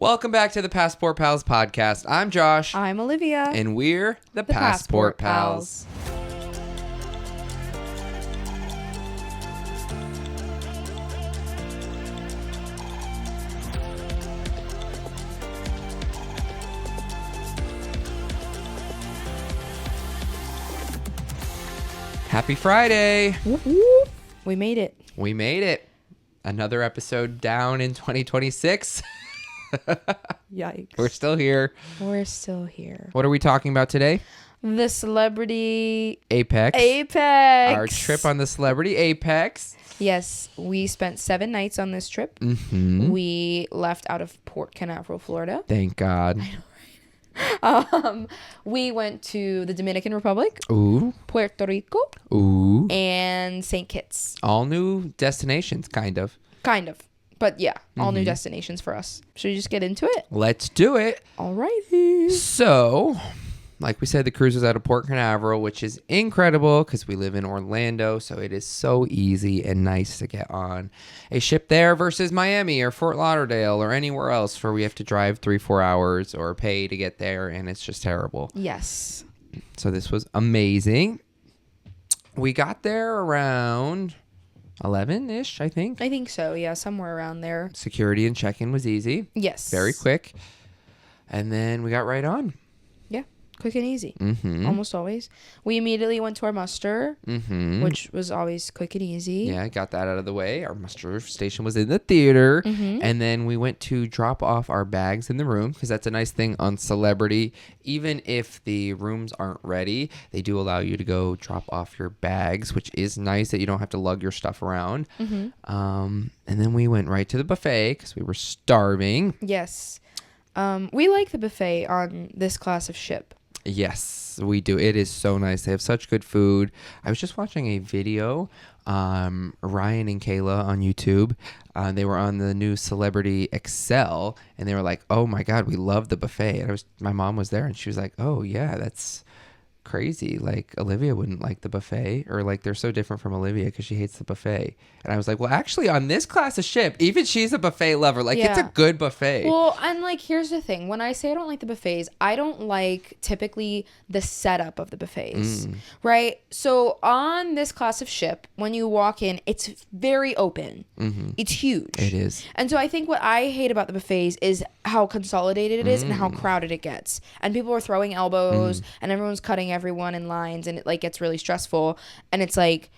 Welcome back to the Passport Pals podcast. I'm Josh. I'm Olivia. And we're the Passport Pals. Happy Friday. Whoop, whoop. We made it. We made it. Another episode down in 2026. Yikes. We're still here. We're still here. What are we talking about today? The Celebrity Apex. Apex. Our trip on the Celebrity Apex. Yes, we spent 7 nights on this trip. Mm-hmm. We left out of Port Canaveral, Florida. Thank God. We went to the Dominican Republic, Ooh. Puerto Rico, Ooh. and St. Kitts. All new destinations, kind of. Kind of. But yeah, all new destinations for us. Should we just get into it? Let's do it. Alrighty. So, like we said, the cruise was out of Port Canaveral, which is incredible because we live in Orlando, so it is so easy and nice to get on a ship there versus Miami or Fort Lauderdale or anywhere else where we have to drive 3-4 hours or pay to get there, and it's just terrible. Yes. So this was amazing. We got there around 11-ish, I think. I think so, yeah, somewhere around there. Security and check-in was easy. Yes. Very quick. And then we got right on. Yeah, quick and easy. Mm-hmm. Almost always. We immediately went to our muster, which was always quick and easy. Yeah, got that out of the way. Our muster station was in the theater. Mm-hmm. And then we went to drop off our bags in the room because that's a nice thing on Celebrity. Even if the rooms aren't ready, they do allow you to go drop off your bags, which is nice that you don't have to lug your stuff around. Mm-hmm. And then we went right to the buffet because we were starving. Yes. We like the buffet on this class of ship. Yes, we do. It is so nice. They have such good food. I was just watching a video, Ryan and Kayla on YouTube. They were on the new Celebrity Excel, and they were like, "Oh my God, we love the buffet." And my mom was there, and she was like, "Oh yeah, that's crazy. Like Olivia wouldn't like the buffet, or like they're so different from Olivia because she hates the buffet." And I was like, well, actually on this class of ship, even she's a buffet lover. Like it's a good buffet. Well, and like here's the thing. When I say I don't like the buffets, I don't like typically the setup of the buffets. Right? So on this class of ship, when you walk in, it's very open. It's huge. It is. And so I think what I hate about the buffets is how consolidated it is and how crowded it gets. And people are throwing elbows and everyone's cutting everyone in lines, and it like gets really stressful. And it's like,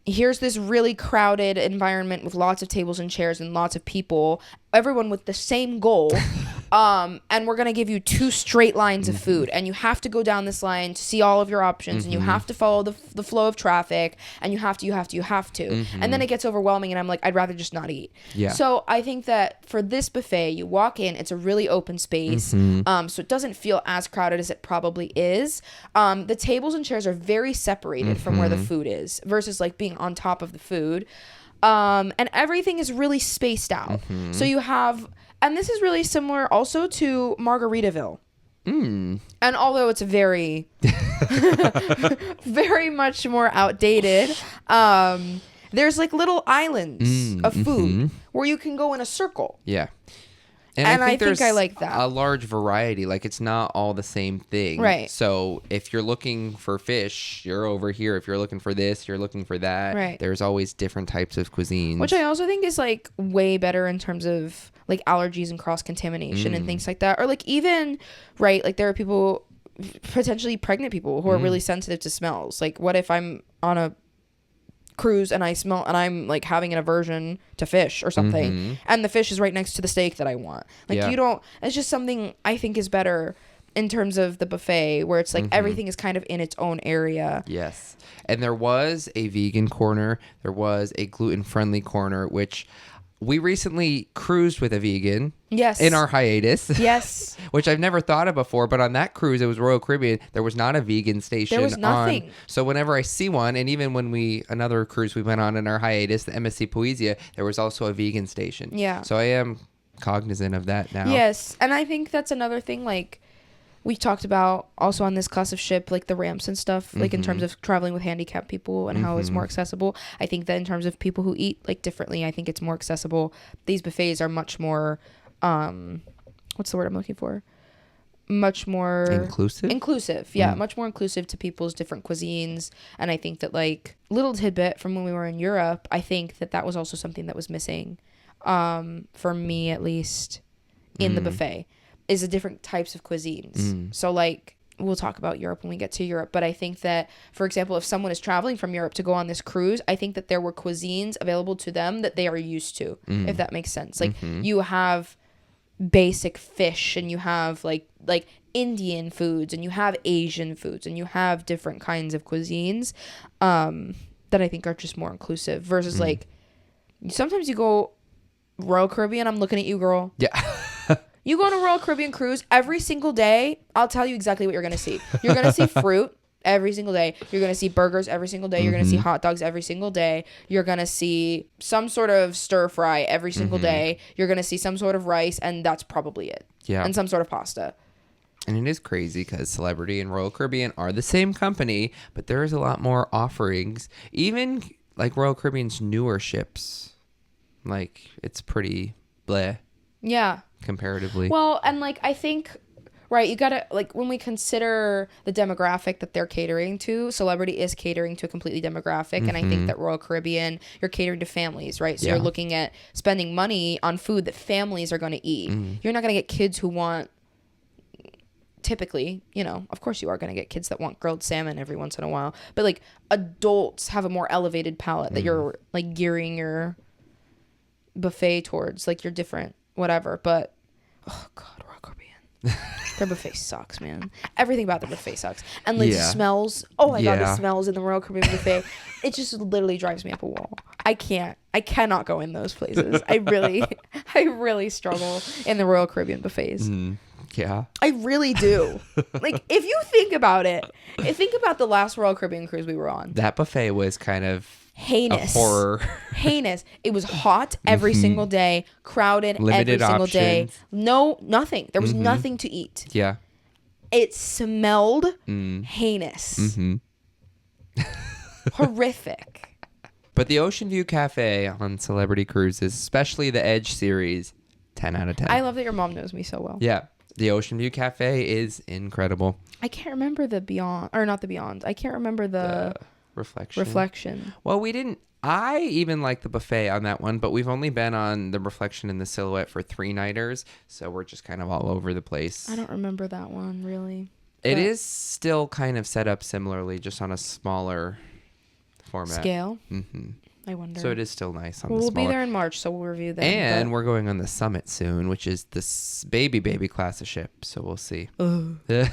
here's this really crowded environment with lots of tables and chairs and lots of people, everyone with the same goal. And we're going to give you 2 straight lines of food, and you have to go down this line to see all of your options, and you have to follow the flow of traffic, and you have to. And then it gets overwhelming, and I'm like, I'd rather just not eat. Yeah. So I think that for this buffet, you walk in, it's a really open space. So it doesn't feel as crowded as it probably is. The tables and chairs are very separated from where the food is versus like being on top of the food. And everything is really spaced out. So you have, and this is really similar also to Margaritaville. And although it's very, very much more outdated, there's like little islands of food where you can go in a circle. Yeah. And I think there's I like that. a large variety. Like, it's not all the same thing. Right. So if you're looking for fish, you're over here. If you're looking for this, you're looking for that. Right. There's always different types of cuisines. Which I also think is like way better in terms of like allergies and cross-contamination and things like that. Or like even, right, like there are people, potentially pregnant people who are really sensitive to smells. Like what if I'm on a cruise and I smell and I'm like having an aversion to fish or something, and the fish is right next to the steak that I want. Like you don't, it's just something I think is better in terms of the buffet where it's like everything is kind of in its own area. Yes. And there was a vegan corner. There was a gluten-friendly corner, which we recently cruised with a vegan. Yes. In our hiatus. Yes. Which I've never thought of before, but on that cruise, it was Royal Caribbean, there was not a vegan station. There was nothing. So whenever I see one, and even when another cruise we went on in our hiatus, the MSC Poesia, there was also a vegan station. Yeah. So I am cognizant of that now. Yes. And I think that's another thing, like, we talked about also on this class of ship, like the ramps and stuff, like in terms of traveling with handicapped people and how it's more accessible. I think that in terms of people who eat like differently, I think it's more accessible. These buffets are much more what's the word I'm looking for? Much more inclusive. Yeah, much more inclusive to people's different cuisines. And I think that, like, little tidbit from when we were in Europe, I think that was also something that was missing, for me at least, in the buffet, is the different types of cuisines. So, like, we'll talk about Europe when we get to Europe, but I think that, for example, if someone is traveling from Europe to go on this cruise, I think that there were cuisines available to them that they are used to, if that makes sense. Like, you have basic fish, and you have like Indian foods, and you have Asian foods, and you have different kinds of cuisines that I think are just more inclusive versus like sometimes you go Royal Caribbean. I'm looking at you, girl. Yeah. You go on a Royal Caribbean cruise every single day. I'll tell you exactly what you're going to see. You're going to see fruit every single day. You're going to see burgers every single day. You're going to see hot dogs every single day. You're going to see some sort of stir fry every single day. You're going to see some sort of rice, and that's probably it. Yeah. And some sort of pasta. And it is crazy because Celebrity and Royal Caribbean are the same company, but there is a lot more offerings. Even like Royal Caribbean's newer ships, like, it's pretty bleh. Yeah. Comparatively. Well, and like, I think, right, you gotta, like, when we consider the demographic that they're catering to, Celebrity is catering to a completely demographic, and I think that Royal Caribbean, you're catering to families, right? So you're looking at spending money on food that families are going to eat. You're not going to get kids who want, typically, you know, of course you are going to get kids that want grilled salmon every once in a while, but like, adults have a more elevated palate that you're like gearing your buffet towards, like, you're different, whatever. But oh god, Royal Caribbean, their buffet sucks, man. Everything about the buffet sucks. And like, smells, oh my god, the smells in the Royal Caribbean buffet, it just literally drives me up a wall. I cannot go in those places. I really struggle in the Royal Caribbean buffets. Yeah. I really do. Like, if you think about it, think about the last Royal Caribbean cruise we were on. That buffet was kind of heinous. A horror. Heinous. It was hot every single day, crowded Limited every single day. options. No, nothing. There was nothing to eat. Yeah. It smelled heinous. Horrific. But the Ocean View Cafe on Celebrity Cruises, especially the Edge series, 10 out of 10. I love that your mom knows me so well. Yeah. The Ocean View Cafe is incredible. I can't remember the Beyond, or not the Beyond. I can't remember the Reflection. Well, I even like the buffet on that one, but we've only been on the Reflection and the Silhouette for 3-nighters, so we're just kind of all over the place. I don't remember that one, really. It is still kind of set up similarly, just on a smaller format. Scale? I wonder. So it is still nice on Well, the we'll smaller. be there in March, so we'll review that. And we're going on the Summit soon, which is this baby class of ship, so we'll see. Pray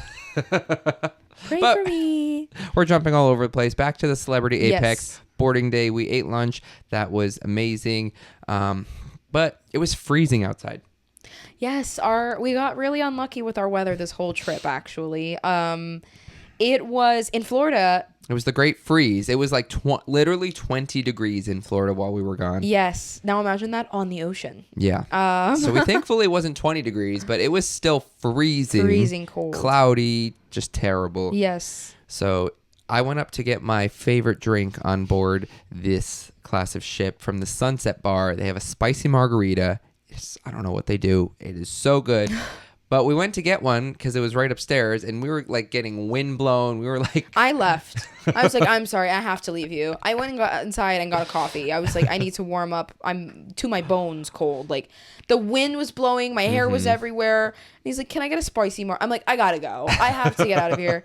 for me. We're jumping all over the place. Back to the Celebrity Apex. Yes. Boarding day, we ate lunch. That was amazing. But it was freezing outside. Yes, we got really unlucky with our weather this whole trip, actually. It was in Florida. It was the Great Freeze. It was like literally 20 degrees in Florida while we were gone. Yes. Now imagine that on the ocean. Yeah. So we thankfully it wasn't 20 degrees, but it was still freezing. Freezing cold. Cloudy, just terrible. Yes. So I went up to get my favorite drink on board this class of ship from the Sunset Bar. They have a spicy margarita. I don't know what they do. It is so good. But we went to get one because it was right upstairs, and we were like getting wind blown. We were like, I left. I was like, I'm sorry, I have to leave you. I went and got inside and got a coffee. I was like, I need to warm up. I'm to my bones cold. Like, the wind was blowing, my hair was everywhere. And he's like, can I get a spicy I'm like, I gotta go. I have to get out of here.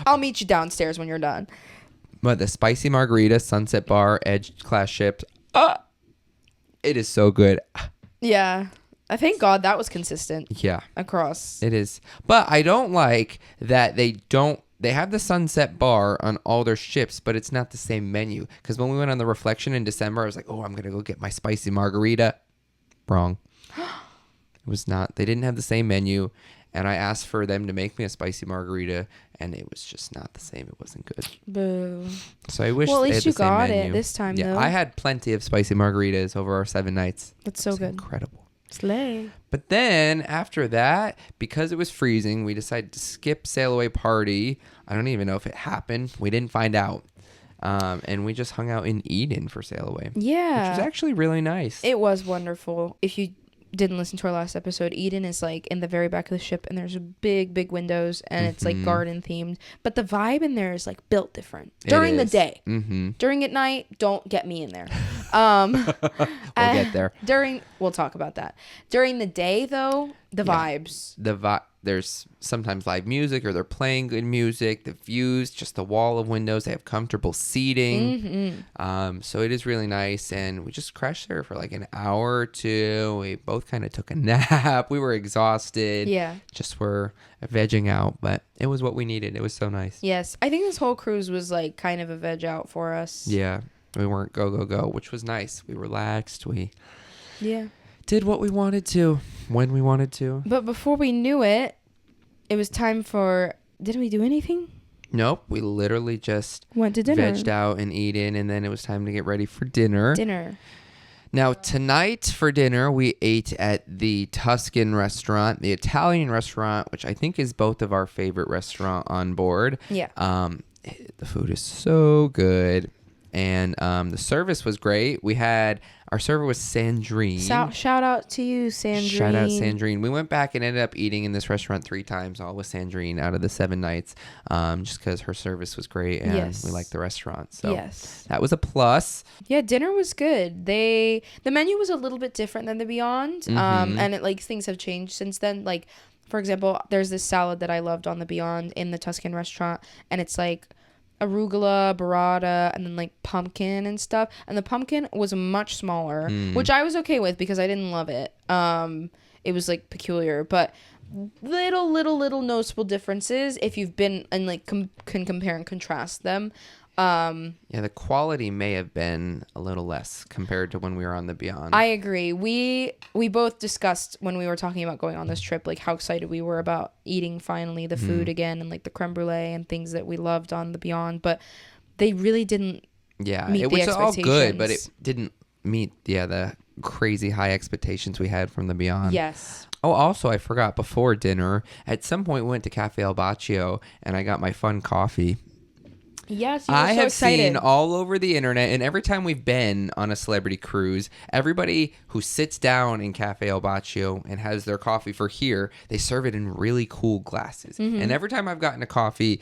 I'll meet you downstairs when you're done. But the spicy margarita, Sunset Bar, Edge class ships, it is so good. Yeah. I thank God that was consistent. Yeah. Across. It is. But I don't like that they have the Sunset Bar on all their ships, but it's not the same menu. Because when we went on the Reflection in December, I was like, oh, I'm going to go get my spicy margarita. Wrong. It was not. They didn't have the same menu. And I asked for them to make me a spicy margarita, and it was just not the same. It wasn't good. Boo. So I wish well, at they had least the you same got menu. it this time, Yeah, though. I had plenty of spicy margaritas over our 7 nights. That's so good. Incredible. Slay. But then after that, because it was freezing, we decided to skip Sail Away Party. I don't even know if it happened. We didn't find out. And we just hung out in Eden for Sail Away. Yeah. Which was actually really nice. It was wonderful. If you didn't listen to our last episode, Eden is like in the very back of the ship, and there's big windows, and it's like garden themed. But the vibe in there is like built different during the day. During at night, don't get me in there. We'll get there. We'll talk about that. During the day, though, the vibes. There's sometimes live music, or they're playing good music. The views, just the wall of windows. They have comfortable seating. So it is really nice. And we just crashed there for like an hour or two. We both kind of took a nap. We were exhausted. Yeah. Just were vegging out, but it was what we needed. It was so nice. Yes. I think this whole cruise was like kind of a veg out for us. Yeah. We weren't go, which was nice. We relaxed. We did what we wanted to when we wanted to. But before we knew it, it was time for... Didn't we do anything? Nope. We literally just went to dinner. Vegged out and eaten, and then it was time to get ready for dinner. Now, tonight for dinner, we ate at the Tuscan restaurant, the Italian restaurant, which I think is both of our favorite restaurant on board. Yeah. The food is so good. And the service was great. Our server was Sandrine. Shout out to you, Sandrine. Shout out Sandrine. We went back and ended up eating in this restaurant 3 times, all with Sandrine out of the 7 nights, just because her service was great and we liked the restaurant. So that was a plus. Yeah, dinner was good. The menu was a little bit different than the Beyond, and things have changed since then. Like, for example, there's this salad that I loved on the Beyond in the Tuscan restaurant, and it's like arugula, burrata, and then like pumpkin and stuff. And the pumpkin was much smaller, which I was okay with because I didn't love it. It was like peculiar, but little noticeable differences if you've been and like can compare and contrast them. The quality may have been a little less compared to when we were on the Beyond. I agree. We both discussed when we were talking about going on this trip, like how excited we were about eating finally the food again, and like the creme brulee and things that we loved on the Beyond, but they really didn't meet it the was all expectations. good, but it didn't meet the crazy high expectations we had from the Beyond. Yes. Oh, also, I forgot, before dinner, at some point we went to Cafe El Baccio, and I got my fun coffee. Yes, you were I so have excited. seen all over the internet, and every time we've been on a celebrity cruise, everybody who sits down in Cafe El Baccio and has their coffee for here, they serve it in really cool glasses. And every time I've gotten a coffee,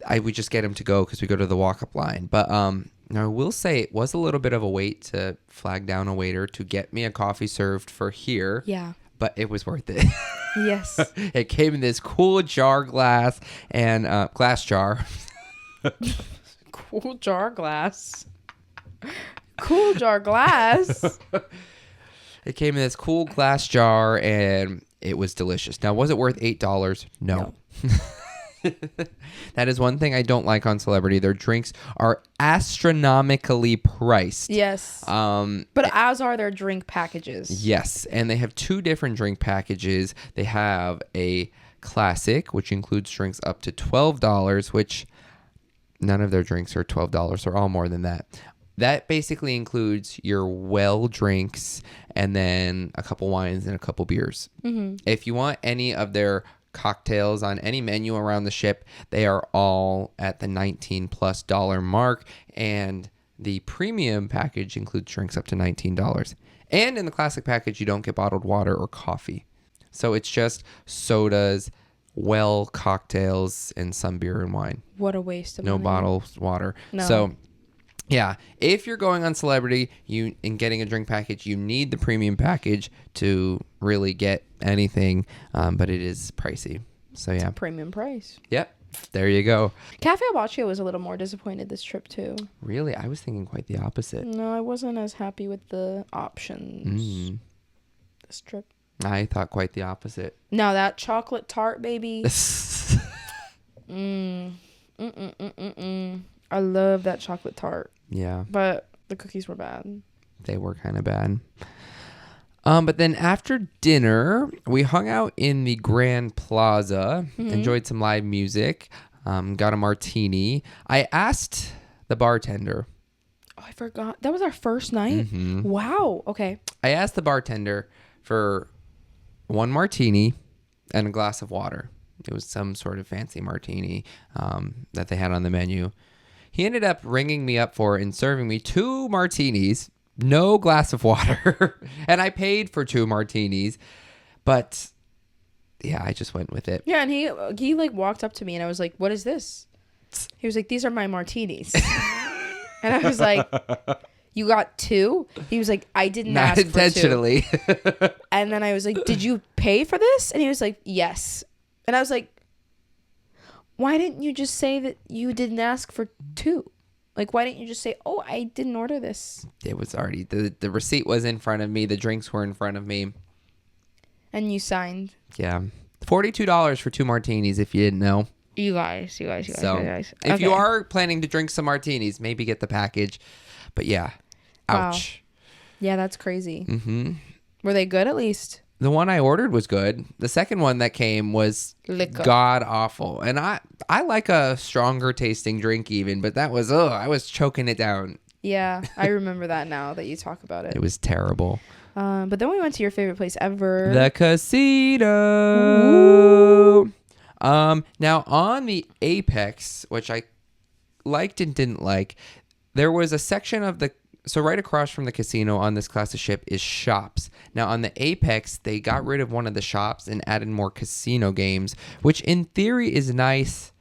I would just get them to go because we go to the walk-up line. But now I will say it was a little bit of a wait to flag down a waiter to get me a coffee served for here. Yeah. But it was worth it. Yes. It came in this cool glass jar. Cool jar glass. Cool jar glass. It came in this cool glass jar, and it was delicious. Now, was it worth $8? No. That is one thing I don't like on Celebrity. Their drinks are astronomically priced. Yes. But as are their drink packages. Yes, and they have 2 different drink packages. They have a classic, which includes drinks up to $12, which none of their drinks are $12. They're all more than that. That basically includes your well drinks and then a couple wines and a couple beers. If you want any of their cocktails on any menu around the ship, they are all at the $19+ mark, and the premium package includes drinks up to $19. And in the classic package, you don't get bottled water or coffee. So it's just sodas, well cocktails, and some beer and wine. What a waste of no money. bottled water. No. So yeah, if you're going on Celebrity and getting a drink package, you need the premium package to really get anything, but it is pricey. So yeah, Premium price. Yep, there you go. Cafe El Baccio was a little more disappointed this trip too. Really, I was thinking quite the opposite. No, I wasn't as happy with the options this trip. I thought quite the opposite. Now that chocolate tart, baby. I love that chocolate tart. Yeah. But the cookies were bad. They were kind of bad. But then after dinner, we hung out in the Grand Plaza, enjoyed some live music, got a martini. I asked the bartender. Oh, I forgot. That was our first night? Wow. Okay. I asked the bartender for 1 martini and a glass of water. It was some sort of fancy martini that they had on the menu. He ended up ringing me up for and serving me 2 martinis, no glass of water. And I paid for 2 martinis. But yeah, I just went with it. Yeah, and he like walked up to me and I was like, "What is this?" He was like, "These are my martinis." And I was like, "You got 2?" He was like, "I didn't Not ask intentionally. for 2." And then I was like, "Did you pay for this?" And he was like, "Yes." And I was like, "Why didn't you just say that you didn't ask for 2? Like, why didn't you just say, 'Oh, I didn't order this'?" It was already, the receipt was in front of me. The drinks were in front of me. And you signed. Yeah. $42 for 2 martinis, if you didn't know. You guys. So Okay. if you are planning to drink some martinis, maybe get the package. But yeah. Ouch. Wow. Yeah, that's crazy. Mm-hmm. Were they good at least? The one I ordered was good. The second one that came was Liquor. god awful. And I like a stronger tasting drink even, but that was, I was choking it down. Yeah, I remember that now that you talk about it. It was terrible. But then we went to your favorite place ever. The casino. Ooh. Now on the Apex, which I liked and didn't like, there was a section of so right across from the casino on this class of ship is shops. Now on the Apex, they got rid of one of the shops and added more casino games, which in theory is nice,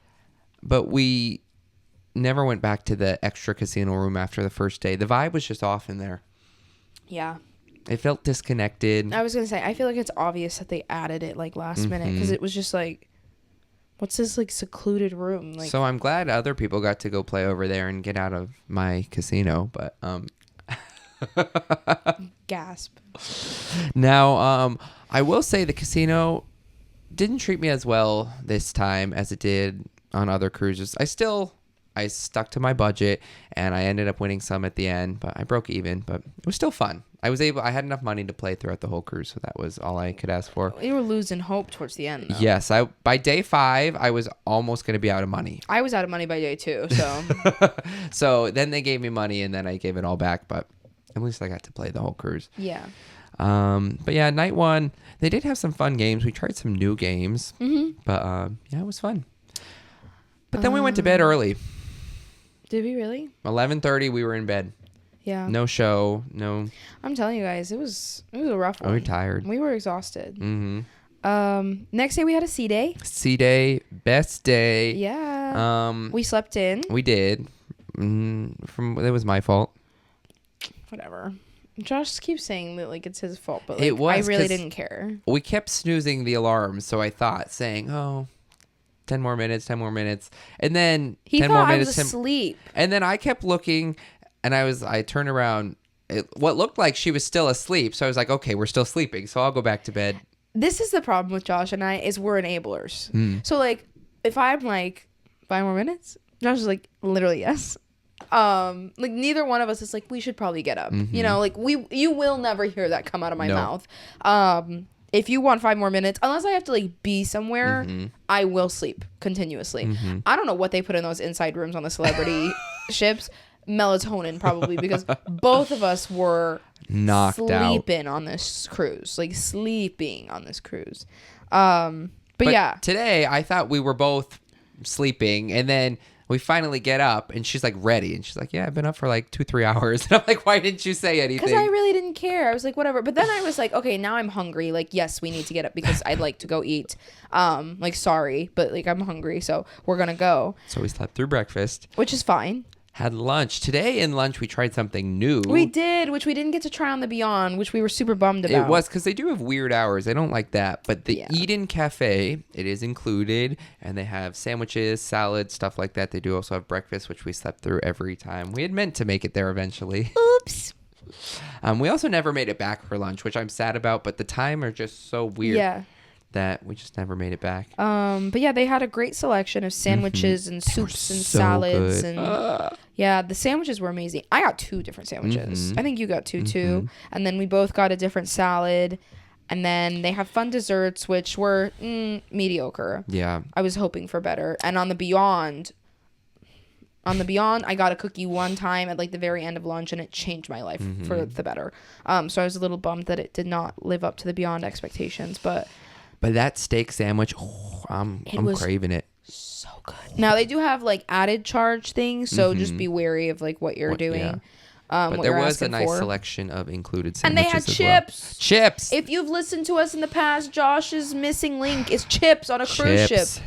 but we never went back to the extra casino room after the first day. The vibe was just off in there. Yeah. It felt disconnected. I was going to say, I feel like it's obvious that they added it like last minute because it was just like, what's this like secluded room? Like, So I'm glad other people got to go play over there and get out of my casino, but gasp. Now, I will say the casino didn't treat me as well this time as it did on other cruises. I stuck to my budget and I ended up winning some at the end, but I broke even, but it was still fun. I had enough money to play throughout the whole cruise, so that was all I could ask for. You were losing hope towards the end, though. Yes, by day 5, I was almost going to be out of money. I was out of money by day 2, so. So then they gave me money and then I gave it all back, but at least I got to play the whole cruise. Yeah. But yeah, night 1, they did have some fun games. We tried some new games, but yeah, it was fun. But then we went to bed early. Did we really? 11:30, we were in bed. Yeah. No show, no. I'm telling you guys, it was a rough one. We were tired. We were exhausted. Mm-hmm. Next day we had a sea day. Sea day, best day. Yeah. We slept in. We did. It was my fault. Whatever. Josh keeps saying that like it's his fault, but like, It was, I really 'cause didn't care. We kept snoozing the alarm, so I thought, saying, 10 more minutes, 10 more minutes. And then He 10 thought more I minutes. was asleep. And then I kept looking, and I turned around. What looked like she was still asleep. So I was like, okay, we're still sleeping. So I'll go back to bed. This is the problem with Josh and I is we're enablers. So like if I'm like 5 more minutes, Josh is like literally yes. Like neither one of us is like we should probably get up. You know, like you will never hear that come out of my mouth. If you want 5 more minutes, unless I have to like be somewhere, I will sleep continuously. I don't know what they put in those inside rooms on the celebrity ships. Melatonin probably, because both of us were Knocked out. sleeping on this cruise. But yeah. Today, I thought we were both sleeping, and then we finally get up, and she's like ready, and she's like, "Yeah, I've been up for like 2-3 hours." And I'm like, "Why didn't you say anything?" Because I really didn't care. I was like, whatever. But then I was like, okay, now I'm hungry. Like, yes, we need to get up because I'd like to go eat. Like, sorry, but like I'm hungry, so we're gonna go. So we slept through breakfast. Which is fine. Had lunch. Today in lunch, we tried something new. We did, which we didn't get to try on the Beyond, which we were super bummed about. It was because they do have weird hours. I don't like that. But the Eden Cafe, it is included. And they have sandwiches, salads, stuff like that. They do also have breakfast, which we slept through every time. We had meant to make it there eventually. Oops. We also never made it back for lunch, which I'm sad about. But the time are just so weird. Yeah. That we just never made it back. But yeah, they had a great selection of sandwiches and soups and salads good. and yeah, the sandwiches were amazing. I got 2 different sandwiches. I think you got 2 too, and then we both got a different salad, and then they have fun desserts which were mediocre. Yeah, I was hoping for better. And on the Beyond, I got a cookie one time at like the very end of lunch, and it changed my life for the better. So I was a little bummed that it did not live up to the Beyond expectations, but that steak sandwich, I'm craving it. So good. Now they do have like added charge things, so just be wary of like what you're doing. But what there you're was a asking nice for. selection of included And they sandwiches had as well. chips. Chips. If you've listened to us in the past, Josh's missing link is chips on a cruise ship. Chips.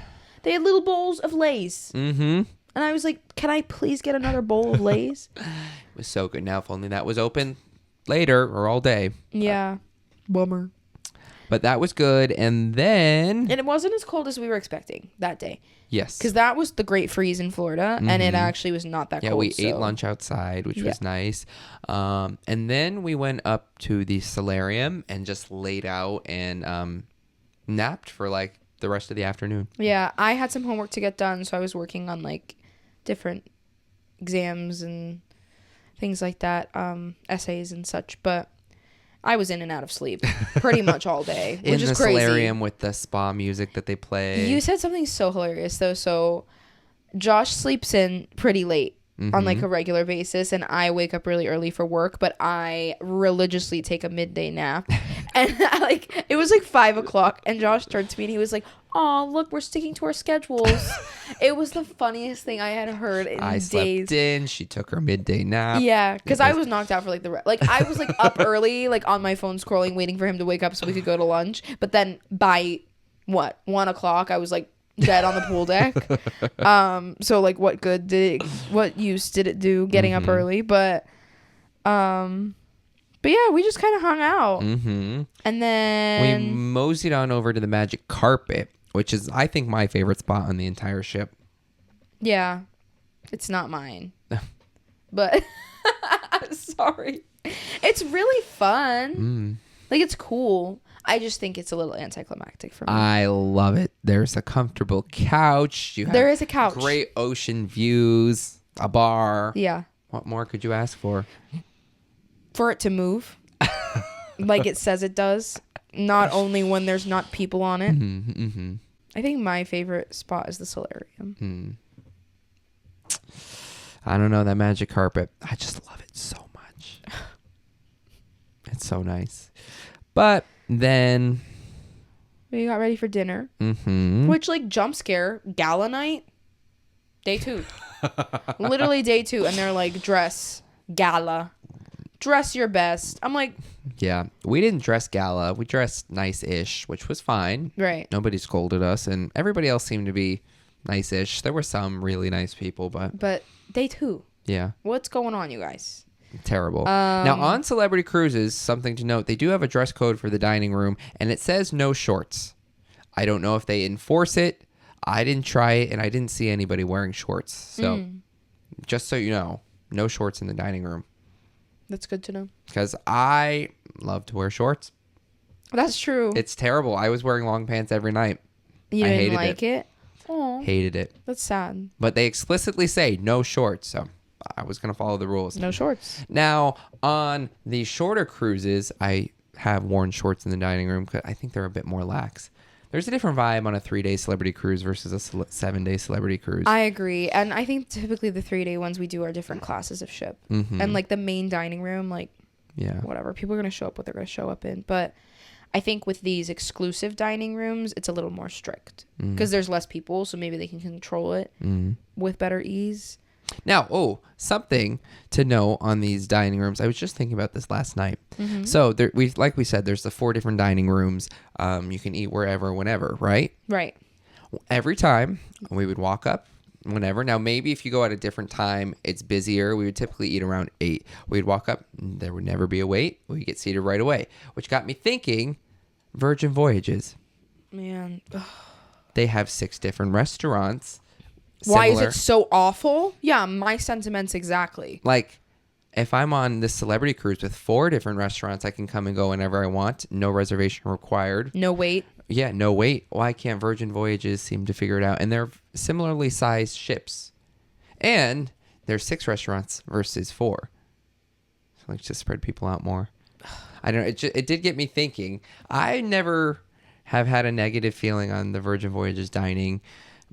They had little bowls of Lay's. Mm-hmm. And I was like, can I please get another bowl of Lay's? It was so good. Now, if only that was open later or all day. Yeah. Bummer. But that was good. And then... And it wasn't as cold as we were expecting that day. Yes. Because that was the great freeze in Florida. And it actually was not that cold. Yeah, we ate lunch outside, which was nice. And then we went up to the solarium and just laid out and napped for like the rest of the afternoon. Yeah, I had some homework to get done. So I was working on like different exams and things like that, essays and such. But I was in and out of sleep pretty much all day, which in is the crazy. solarium with the spa music that they play. You said something so hilarious though. So Josh sleeps in pretty late on like a regular basis, and I wake up really early for work, but I religiously take a midday nap. And it was like 5:00, and Josh turned to me and he was like, "Oh, look, we're sticking to our schedules." It was the funniest thing I had heard in I days. slept in. She took her midday nap. Yeah, because I was knocked out for like I was like up early, like on my phone scrolling, waiting for him to wake up so we could go to lunch. But then by 1:00, I was like dead on the pool deck. So like, what use did it do getting up early? But yeah, we just kind of hung out, and We then moseyed on over to the magic carpet, which is, I think, my favorite spot on the entire ship. yeah, it's not mine, but sorry, it's really fun. Like, it's cool. I just think it's a little anticlimactic for me. I love it. There's a comfortable couch. There is a couch. Great ocean views. A bar. Yeah. What more could you ask for? For it to move like it says it does, not only when there's not people on it. I think my favorite spot is the solarium. I don't know, that magic carpet, I just love it so much. It's so nice. But then We got ready for dinner, which, like, jump scare, gala night, day 2. Literally day 2, and they're like, dress gala, dress your best. I'm like, yeah, we didn't dress gala. We dressed nice-ish, which was fine. right. Nobody scolded us, and everybody else seemed to be nice-ish. There were some really nice people, but Day 2, yeah, what's going on, you guys? terrible. Now, on Celebrity Cruises, something to note, they do have a dress code for the dining room, and it says no shorts. I don't know if they enforce it. I didn't try it, and I didn't see anybody wearing shorts. So, just so you know, no shorts in the dining room. That's good to know. Because I love to wear shorts. That's true. It's terrible. I was wearing long pants every night. You I didn't hated like it? Oh, Hated it. that's sad. But they explicitly say no shorts, so I was going to follow the rules. No shorts. Now, on the shorter cruises, I have worn shorts in the dining room because I think they're a bit more lax. There's a different vibe on a 3-day celebrity cruise versus a 7-day celebrity cruise. I agree. And I think typically the 3-day ones we do are different classes of ship. And like the main dining room, like, yeah. whatever. People are going to show up what they're going to show up in. But I think with these exclusive dining rooms, it's a little more strict because there's less people. So maybe they can control it with better ease. Now, something to know on these dining rooms. I was just thinking about this last night. So like we said, there's the 4 different dining rooms. You can eat wherever, whenever, right? Right. Every time we would walk up, whenever. Now, maybe if you go at a different time, it's busier. We would typically eat around 8. We'd walk up. There would never be a wait. We'd get seated right away, which got me thinking, Virgin Voyages. Man. They have 6 different restaurants. Why is Similar. it so awful? Yeah, my sentiments exactly. Like, if I'm on this celebrity cruise with 4 different restaurants, I can come and go whenever I want. No reservation required. No wait. Yeah, no wait. Why can't Virgin Voyages seem to figure it out? And they're similarly sized ships. And there's 6 restaurants versus 4. So let's just spread people out more. I don't know. It did get me thinking. I never have had a negative feeling on the Virgin Voyages dining.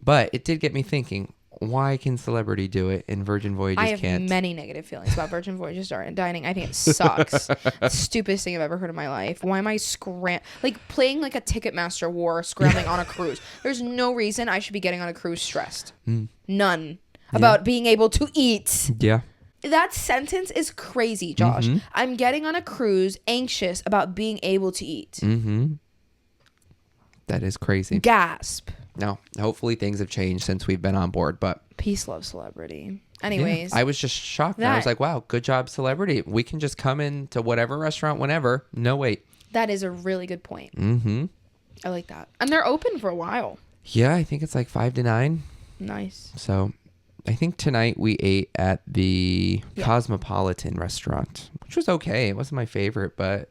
But it did get me thinking, why can Celebrity do it and Virgin Voyages I have can't? many negative feelings about Virgin Voyages dining. I think it sucks. The stupidest thing I've ever heard in my life. Why am I playing like a Ticketmaster war scrambling on a cruise? There's no reason I should be getting on a cruise stressed. None. About being able to eat. Yeah. That sentence is crazy, Josh. I'm getting on a cruise, anxious about being able to eat. That is crazy. Gasp. No, hopefully things have changed since we've been on board, but Peace, love, celebrity. Anyways. I was just shocked. I was like, wow, good job, celebrity. We can just come into whatever restaurant whenever. No wait. That is a really good point. I like that. And they're open for a while. Yeah, I think it's like 5 to 9. Nice. So I think tonight we ate at the Cosmopolitan restaurant, which was okay. It wasn't my favorite, but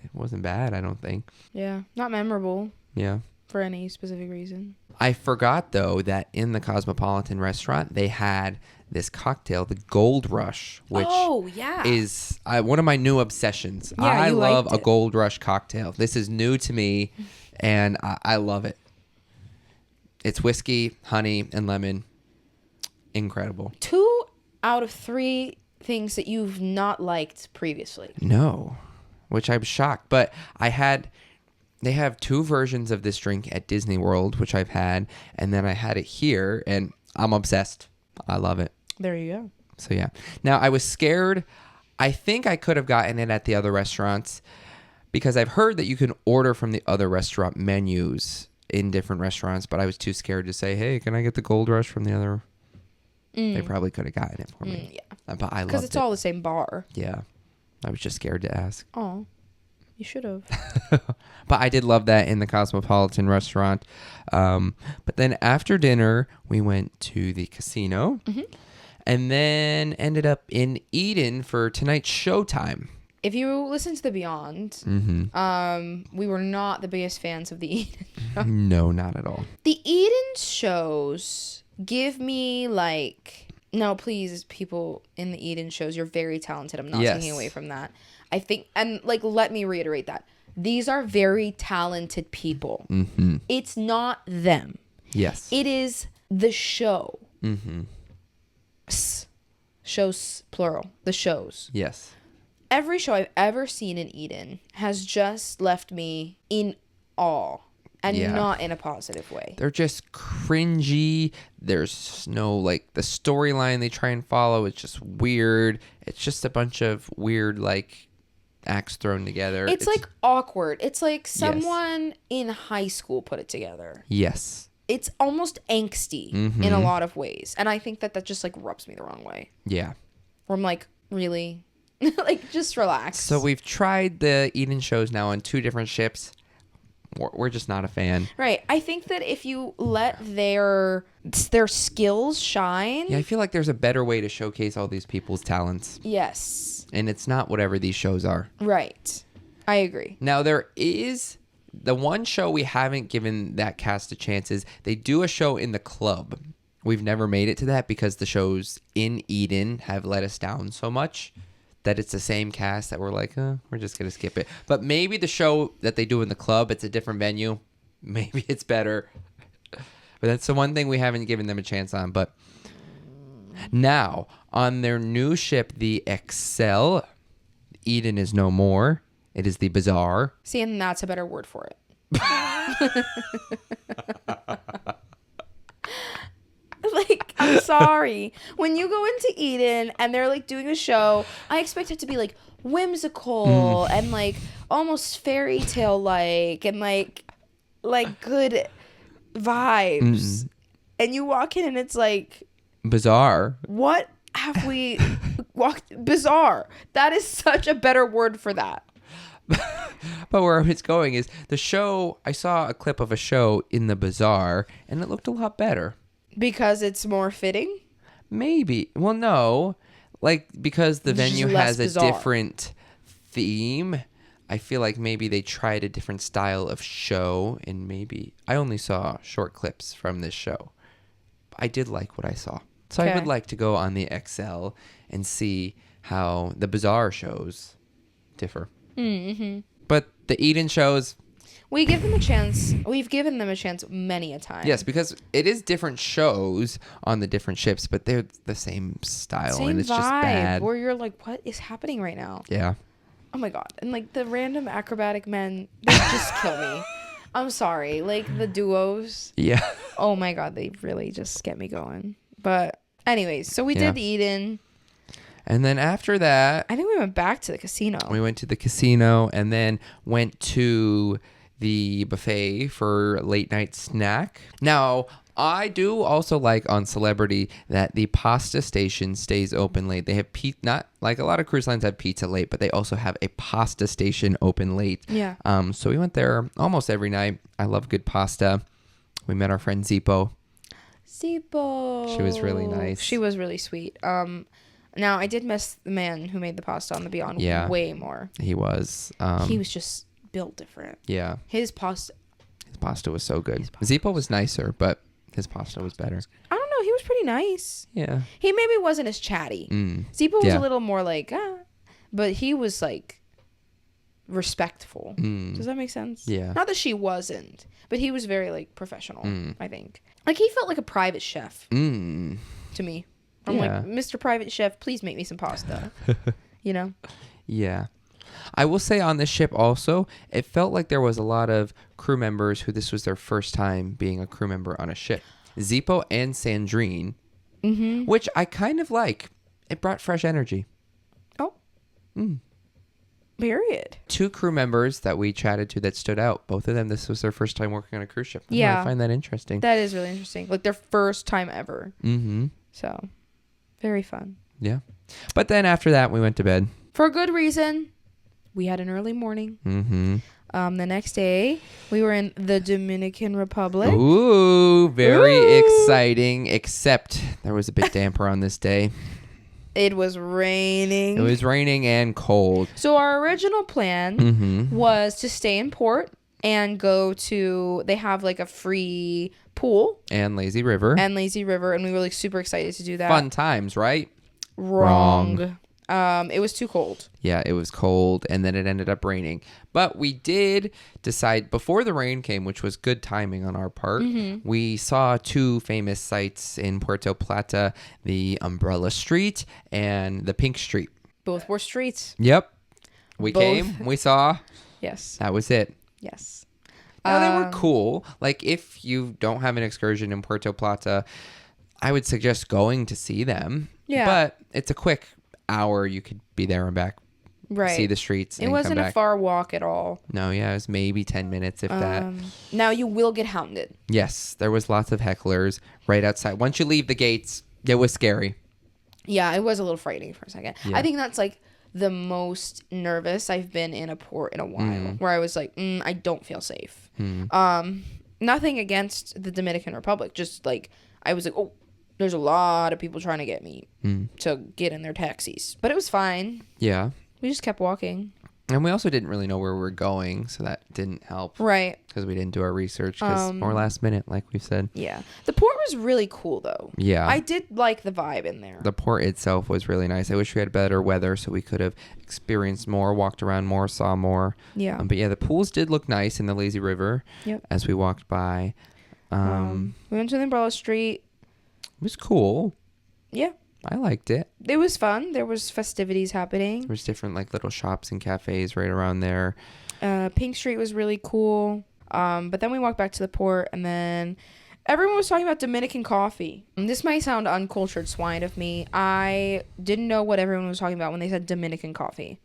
it wasn't bad, I don't think. Yeah. Not memorable. Yeah. For any specific reason. I forgot, though, that in the Cosmopolitan restaurant, they had this cocktail, the Gold Rush, which is one of my new obsessions. Yeah, I love liked a Gold Rush cocktail. This is new to me, and I love it. It's whiskey, honey, and lemon. Incredible. 2 out of 3 things that you've not liked previously. No, which I'm shocked. But they have 2 versions of this drink at Disney World, which I've had, and then I had it here, and I'm obsessed. I love it. There you go. So, yeah. Now, I was scared. I think I could have gotten it at the other restaurants because I've heard that you can order from the other restaurant menus in different restaurants, but I was too scared to say, hey, can I get the Gold Rush from the other? They probably could have gotten it for me. Yeah. But I loved it. Because it's all the same bar. Yeah. I was just scared to ask. Oh, you should have. But I did love that in the Cosmopolitan restaurant. But then after dinner, we went to the casino and then ended up in Eden for tonight's showtime. If you listen to the Beyond, we were not the biggest fans of the Eden show. No, not at all. The Eden shows give me like... No, please, people in the Eden shows, you're very talented. I'm not taking away from that. I think, and like, let me reiterate that. These are very talented people. It's not them. Yes. It is the show. Shows, plural. The shows. Yes. Every show I've ever seen in Eden has just left me in awe. And not in a positive way. They're just cringy. There's no, like, the storyline they try and follow. It's just weird. It's just a bunch of weird, like, acts thrown together. It's like awkward. It's like someone in high school put it together. Yes. It's almost angsty in a lot of ways. And I think that just, like, rubs me the wrong way. Yeah. Where I'm like, really? Like, just relax. So we've tried the Eden shows now on 2 different ships. We're just not a fan. Right. I think that if you let their skills shine. Yeah, I feel like there's a better way to showcase all these people's talents. Yes. And it's not whatever these shows are. Right. I agree. Now, there is the one show we haven't given that cast a chance is they do a show in the club. We've never made it to that because the shows in Eden have let us down so much that it's the same cast that we're like, we're just going to skip it. But maybe the show that they do in the club, it's a different venue. Maybe it's better. But that's the one thing we haven't given them a chance on. But now, on their new ship, the Excel, Eden is no more. It is the Bazaar. See, and that's a better word for it. Like, I'm sorry. When you go into Eden and they're like doing a show, I expect it to be like whimsical and like almost fairy tale like and like good vibes. And you walk in and it's like Bazaar. What have we walked? Bizarre. That is such a better word for that. But where it's going is the show. I saw a clip of a show in the Bazaar and it looked a lot better. Because it's more fitting? Maybe. Well, no. Like, because the venue has a different theme, I feel like maybe they tried a different style of show, and maybe... I only saw short clips from this show. I did like what I saw. So I would like to go on the XL and see how the Bazaar shows differ. But the Eden shows... We give them a chance. We've given them a chance many a time. Yes, because it is different shows on the different ships, but they're the same style, and it's just bad. Where you're like, what is happening right now? Yeah. Oh my god! And like the random acrobatic men, they just kill me. I'm sorry. Like the duos. Yeah. Oh my god, they really just get me going. But anyways, so we did Eden. And then after that, I think we went back to the casino. we went to the casino and then went to the buffet for late night snack. Now, I do also like on Celebrity that the pasta station stays open late. They have not like a lot of cruise lines have pizza late, but they also have a pasta station open late. Yeah. So we went there almost every night. I love good pasta. We met our friend Zippo. Zippo. She was really nice. She was really sweet. Now I did miss the man who made the pasta on the Beyond way more. He was. He was just built different. Yeah. His pasta was so good. Zippo was nicer, but his pasta was better. I don't know. He was pretty nice. Yeah. He maybe wasn't as chatty. Zippo was a little more like, but he was like respectful. Does that make sense? Yeah. Not that she wasn't, but he was very like professional, I think. Like he felt like a private chef to me. I'm like, Mr. Private Chef, please make me some pasta. You know? Yeah. I will say on this ship also, it felt like there was a lot of crew members who this was their first time being a crew member on a ship. Zippo and Sandrine, which I kind of like. It brought fresh energy. Oh. Period. 2 crew members that we chatted to that stood out. Both of them, this was their first time working on a cruise ship. I find that interesting. That is really interesting. Like their first time ever. So, very fun. Yeah. But then after that, we went to bed. For a good reason. We had an early morning. The next day, we were in the Dominican Republic. Ooh, very exciting. Except there was a bit damper on this day. It was raining. It was raining and cold. So our original plan was to stay in port and go to, they have like a free pool. And Lazy River. And we were like super excited to do that. Fun times, right? Wrong. It was too cold. Yeah, it was cold, and then it ended up raining. But we did decide before the rain came, which was good timing on our part. We saw 2 famous sites in Puerto Plata, the Umbrella Street and the Pink Street. Both were streets. Yep. We came, we saw. Yes. That was it. Yes. Now, they were cool. Like, if you don't have an excursion in Puerto Plata, I would suggest going to see them. Yeah. But it's a quick hour. You could be there and back. Right. See the streets. It wasn't a far walk at all. No, yeah, it was maybe 10 minutes, if that. Now you will get hounded. Yes, there was lots of hecklers right outside. Once you leave the gates, it was scary. Yeah, it was a little frightening for a second. Yeah. I think that's like the most nervous I've been in a port in a while, where I was like, I don't feel safe. Nothing against the Dominican Republic, just like I was like, oh, there's a lot of people trying to get me to get in their taxis, but it was fine. Yeah. We just kept walking. And we also didn't really know where we were going, so that didn't help. Right. Because we didn't do our research, or last minute, like we said. Yeah. The port was really cool, though. Yeah. I did like the vibe in there. The port itself was really nice. I wish we had better weather so we could have experienced more, walked around more, saw more. Yeah. But yeah, the pools did look nice in the Lazy River as we walked by. We went to the Umbrella Street. It was cool. Yeah. I liked it. It was fun. There was festivities happening. There was different like little shops and cafes right around there. Pink Street was really cool. But then we walked back to the port, and then everyone was talking about Dominican coffee. This might sound uncultured swine of me. I didn't know what everyone was talking about when they said Dominican coffee.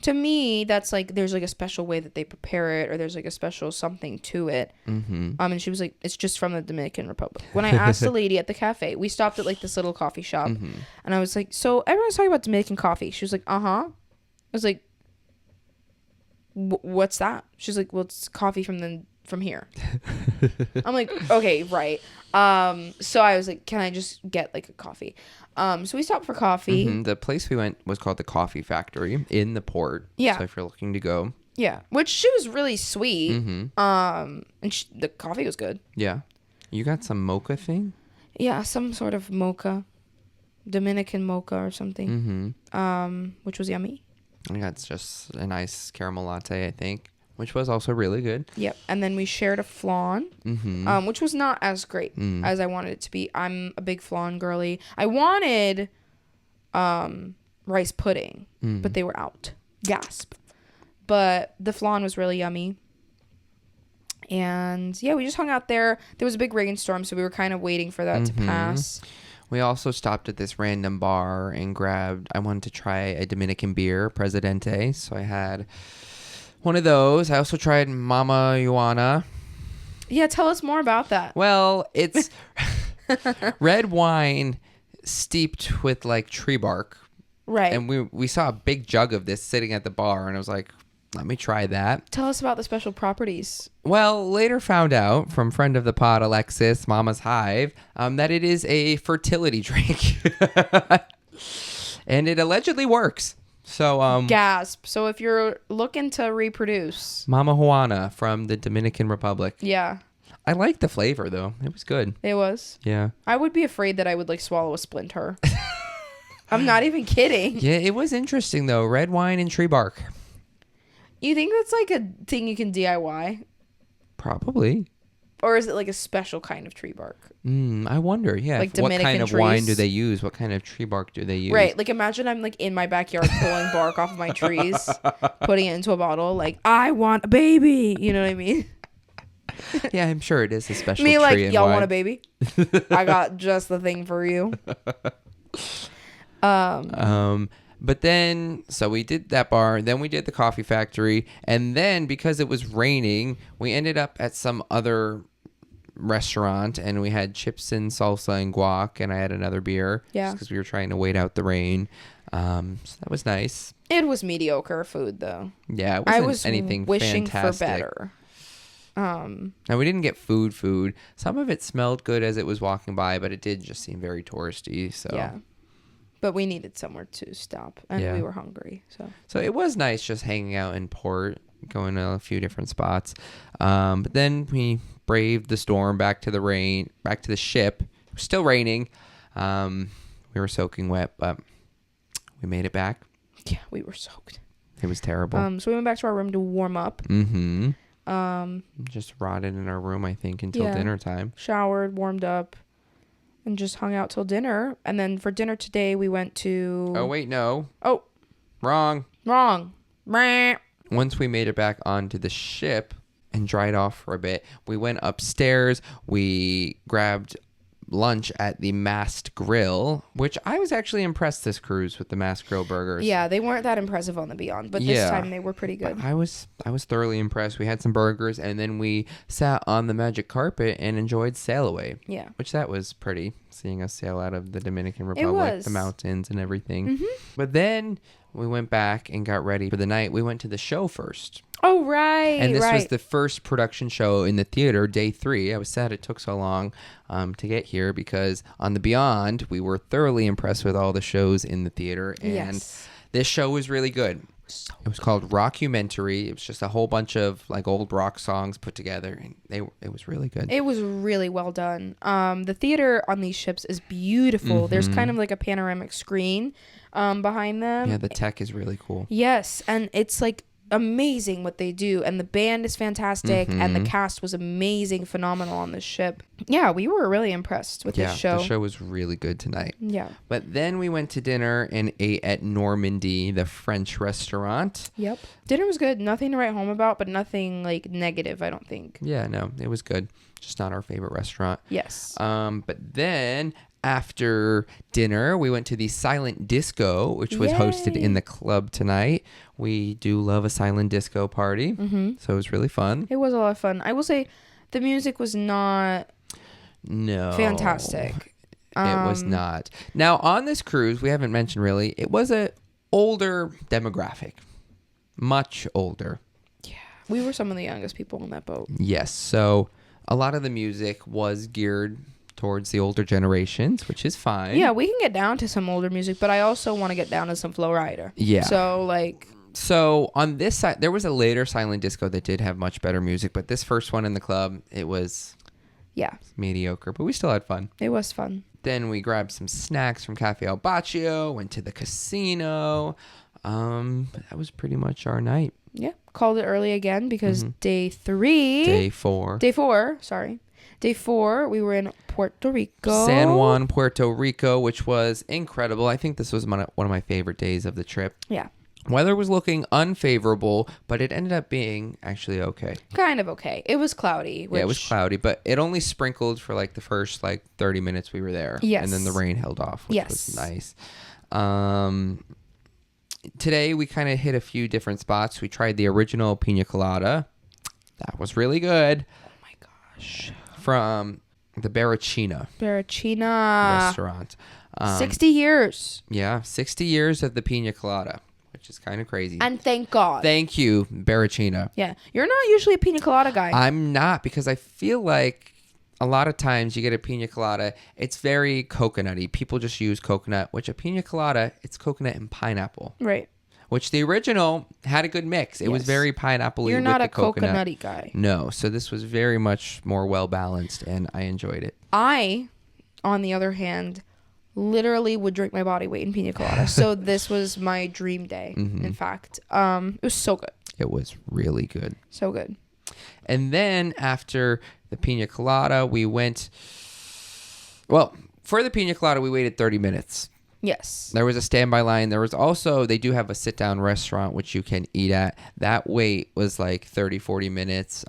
To me, that's like there's like a special way that they prepare it, or there's like a special something to it. And she was like, it's just from the Dominican Republic. When I asked the lady at the cafe, we stopped at like this little coffee shop, and I was like, so everyone's talking about Dominican coffee. She was like, I was like, what's that? She's like, well, it's coffee from here. I'm like, okay, right. So I was like, can I just get like a coffee? So we stopped for coffee. The place we went was called the Coffee Factory in the port. Yeah. So if you're looking to go. Yeah. Which she was really sweet. And the coffee was good. Yeah. You got some mocha thing? Yeah, some sort of mocha. Dominican mocha or something. Which was yummy. I got just a nice caramel latte, I think, which was also really good. Yep. And then we shared a flan, which was not as great as I wanted it to be. I'm a big flan girly. I wanted rice pudding, but they were out. Gasp. But the flan was really yummy. And yeah, we just hung out there. There was a big rainstorm, so we were kind of waiting for that to pass. We also stopped at this random bar and I wanted to try a Dominican beer, Presidente. So I had one of those. I also tried Mama Juana. Yeah, tell us more about that. Well, it's red wine steeped with like tree bark. Right. And we saw a big jug of this sitting at the bar, and I was like, let me try that. Tell us about the special properties. Well, later found out from friend of the pod, Alexis, Mama's Hive, that it is a fertility drink. And it allegedly works. So, Gasp. So if you're looking to reproduce. Mama Juana from the Dominican Republic. Yeah. I liked the flavor, though. It was good. It was. Yeah. I would be afraid that I would like swallow a splinter. I'm not even kidding. Yeah, it was interesting, though. Red wine and tree bark. You think that's like a thing you can DIY? Probably. Or is it like a special kind of tree bark? I wonder, yeah. Like What Dominican kind of trees? wine do they use? What kind of tree bark do they use? Right. Like imagine I'm like in my backyard pulling bark off of my trees, putting it into a bottle. Like, I want a baby. You know what I mean? Yeah, I'm sure it is a special Me tree like, and y'all wine. want a baby? I got just the thing for you. But then, so we did that bar, then we did the coffee factory, and then because it was raining, we ended up at some other restaurant, and we had chips and salsa and guac, and I had another beer. Yeah. Because we were trying to wait out the rain. So that was nice. It was mediocre food though. Yeah, it wasn't I was anything wishing fantastic. for better. Now, we didn't get food. Some of it smelled good as it was walking by, but it did just seem very touristy. So Yeah. But we needed somewhere to stop, and Yeah. we were hungry. So it was nice just hanging out in Port, going to a few different spots. But then we braved the storm, back to the ship. It was still raining. We were soaking wet, but we made it back. Yeah, we were soaked. It was terrible. So we went back to our room to warm up. Mm-hmm. Just rotted in our room, I think, until dinner time. Showered, warmed up, and just hung out till dinner. And then for dinner today, we went to... Oh, wait, no. Oh. Wrong. Meh. Once we made it back onto the ship and dried off for a bit, we went upstairs. We grabbed lunch at the Masked Grill, which I was actually impressed this cruise with the Masked Grill burgers. Yeah, they weren't that impressive on the Beyond, but this time they were pretty good. I was thoroughly impressed. We had some burgers, and then we sat on the magic carpet and enjoyed Sail Away. Yeah. Which that was pretty, seeing us sail out of the Dominican Republic, the mountains and everything. Mm-hmm. But then we went back and got ready for the night. We went to the show first. Oh, right. And this was the first production show in the theater, day 3. I was sad it took so long to get here, because on the Beyond, we were thoroughly impressed with all the shows in the theater. And this show was really good. It was called Rockumentary. It was just a whole bunch of like old rock songs put together, and it was really good. It was really well done. The theater on these ships is beautiful. Mm-hmm. There's kind of like a panoramic screen behind them. Yeah, the tech is really cool. Yes, and it's like amazing what they do, and the band is fantastic, and the cast was amazing, phenomenal on this ship. Yeah, we were really impressed with this show. The show was really good tonight. Yeah. But then we went to dinner and ate at Normandy, the French restaurant. Yep. Dinner was good. Nothing to write home about, but nothing like negative, I don't think. Yeah, no, it was good. Just not our favorite restaurant. Yes. But then after dinner, we went to the Silent Disco, which was hosted in the club tonight. We do love a silent disco party, so it was really fun. It was a lot of fun. I will say the music was not fantastic. It was not. Now, on this cruise, we haven't mentioned really, it was a older demographic. Much older. Yeah. We were some of the youngest people on that boat. Yes. So a lot of the music was geared towards the older generations, which is fine. Yeah, we can get down to some older music, but I also want to get down to some Flow Rider. Yeah. So on this side, there was a later silent disco that did have much better music, but this first one in the club, it was mediocre, but we still had fun. It was fun. Then we grabbed some snacks from Cafe Al Baccio, went to the casino. That was pretty much our night. Yeah, called it early again because day 4, we were in Puerto Rico. San Juan, Puerto Rico, which was incredible. I think this was one of my favorite days of the trip. Yeah. Weather was looking unfavorable, but it ended up being actually okay. Kind of okay. It was cloudy. Yeah, it was cloudy, but it only sprinkled for like the first like 30 minutes we were there. Yes. And then the rain held off, which Yes. was nice. Today we kind of hit a few different spots. We tried the original pina colada. That was really good. Oh my gosh. From the Barracina restaurant. 60 years. Yeah, 60 years of the pina colada, which is kind of crazy. And thank God. Thank you, Barracina. Yeah. You're not usually a pina colada guy. I'm not, because I feel like a lot of times you get a pina colada, it's very coconutty. People just use coconut, which a pina colada, it's coconut and pineapple. Right. Which the original had a good mix. It was very pineapple-y. You're not with a the coconut. coconutty guy. No, so this was very much more well-balanced, and I enjoyed it. I, on the other hand, literally would drink my body weight in pina colada. So this was my dream day, in fact. It was so good. It was really good. So good. And then after the pina colada, we went... Well, for the pina colada, we waited 30 minutes. Yes. There was a standby line. There was also, they do have a sit-down restaurant, which you can eat at. That wait was like 30, 40 minutes.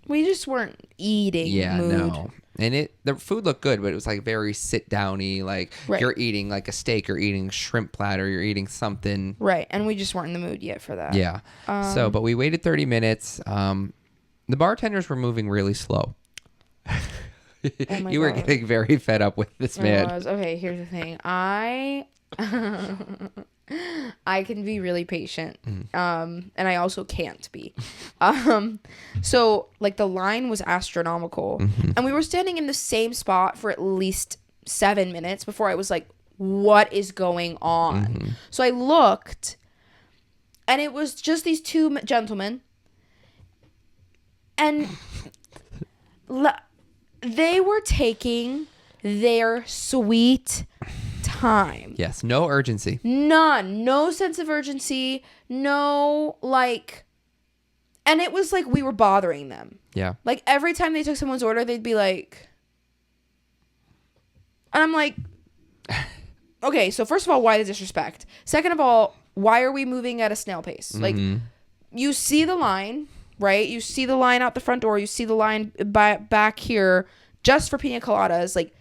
We just weren't eating mood. No. And the food looked good, but it was like very sit-downy. Like you're eating like a steak, you're eating shrimp platter, you're eating something. Right. And we just weren't in the mood yet for that. Yeah. But we waited 30 minutes. The bartenders were moving really slow. Oh my You were God. getting very fed up with this man. Okay, here's the thing. I can be really patient. And I also can't be. So like the line was astronomical. And we were standing in the same spot for at least 7 minutes before I was like, what is going on? So I looked, and it was just these two gentlemen. And they were taking their sweet time. Yes, no urgency. None. No sense of urgency. No, like... And it was like we were bothering them. Yeah. Like, every time they took someone's order, they'd be like... And I'm like... Okay, so first of all, why the disrespect? Second of all, why are we moving at a snail pace? Like, you see the line... Right? You see the line out the front door. You see the line back here just for pina coladas. Like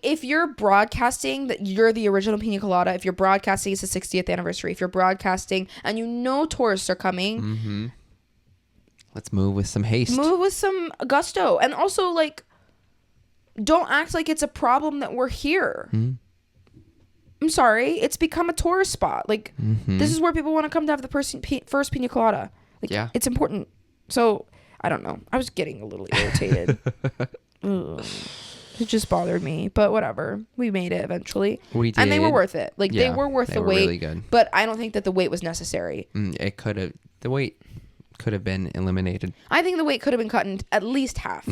if you're broadcasting that you're the original pina colada, if you're broadcasting it's the 60th anniversary, if you're broadcasting and you know tourists are coming, let's move with some haste. move with some gusto. And also, like, don't act like it's a problem that we're here. I'm sorry. It's become a tourist spot. Like, this is where people want to come to have the first pina colada. Like, Yeah. It's important. So, I don't know. I was getting a little irritated. Ugh. It just bothered me. But whatever. We made it eventually. We did. And they were worth it. Like, they Yeah, were worth they the were wait. really good. But I don't think that the wait was necessary. The wait could have been eliminated. I think the wait could have been cut in at least half.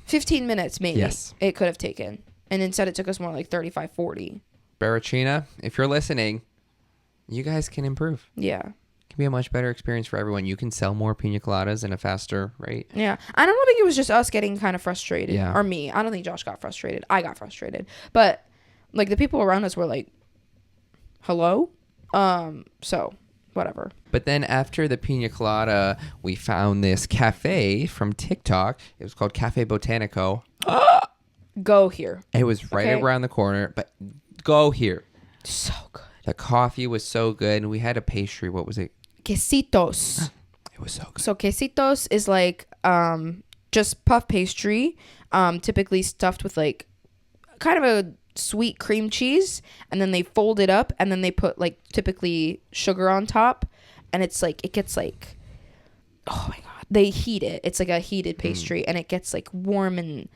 15 minutes, maybe. Yes. It could have taken. And instead, it took us more like 35, 40. Barracina, if you're listening, you guys can improve. Yeah. It can be a much better experience for everyone. You can sell more pina coladas in a faster rate. Yeah. I don't think it was just us getting kind of frustrated. Yeah. Or me. I don't think Josh got frustrated. I got frustrated. But, like, the people around us were like, hello? So, whatever. But then after the pina colada, we found this cafe from TikTok. It was called Cafe Botanico. Go here. It was right Okay. around the corner, but go here. So good. The coffee was so good, and we had a pastry. What was it? Quesitos. It was so good. So quesitos is like just puff pastry, typically stuffed with like kind of a sweet cream cheese, and then they fold it up, and then they put like typically sugar on top, and it's like it gets like, oh my god, they heat it. It's like a heated pastry, and it gets like warm and.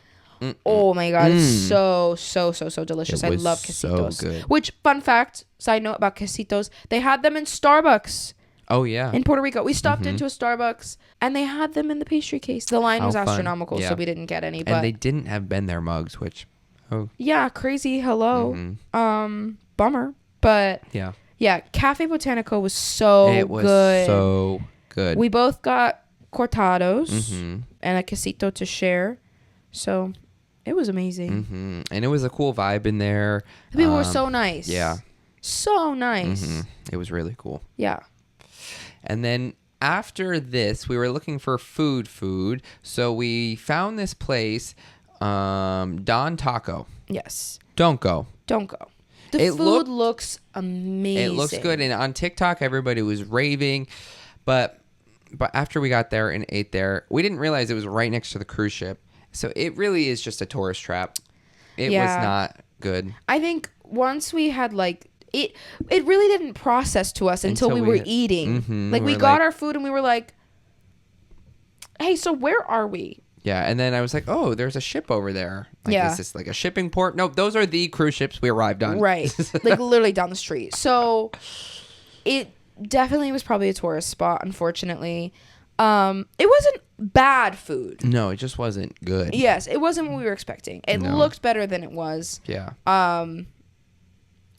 Oh my god, it's so delicious. It I was love so quesitos. good. Which, fun fact, side note about quesitos, they had them in Starbucks Oh, yeah. in Puerto Rico. We stopped into a Starbucks and they had them in the pastry case. The line How was fun. astronomical, Yeah. so we didn't get any. But And they didn't have been there mugs, which, yeah, crazy. Hello. Bummer. But yeah. yeah, Cafe Botanico was so It was good. so good. We both got cortados and a quesito to share. So it was amazing. And it was a cool vibe in there. The people were so nice. Yeah. So nice. It was really cool. Yeah. And then after this, we were looking for food. So we found this place, Don Taco. Yes. Don't go. Don't go. The It food looks amazing. It looks good. And on TikTok, everybody was raving. But after we got there and ate there, we didn't realize it was right next to the cruise ship. So it really is just a tourist trap. It was not good. I think once we had like it really didn't process to us until we were eating. Like we got our food and we were like, hey, so where are we? Yeah, and then I was like, oh, there's a ship over there. Like, is this like a shipping port? Nope, those are the cruise ships we arrived on. Right. Like literally down the street. So it definitely was probably a tourist spot, unfortunately. It wasn't bad food. No, it just wasn't good. Yes, it wasn't what we were expecting. It looked better than it was. Yeah.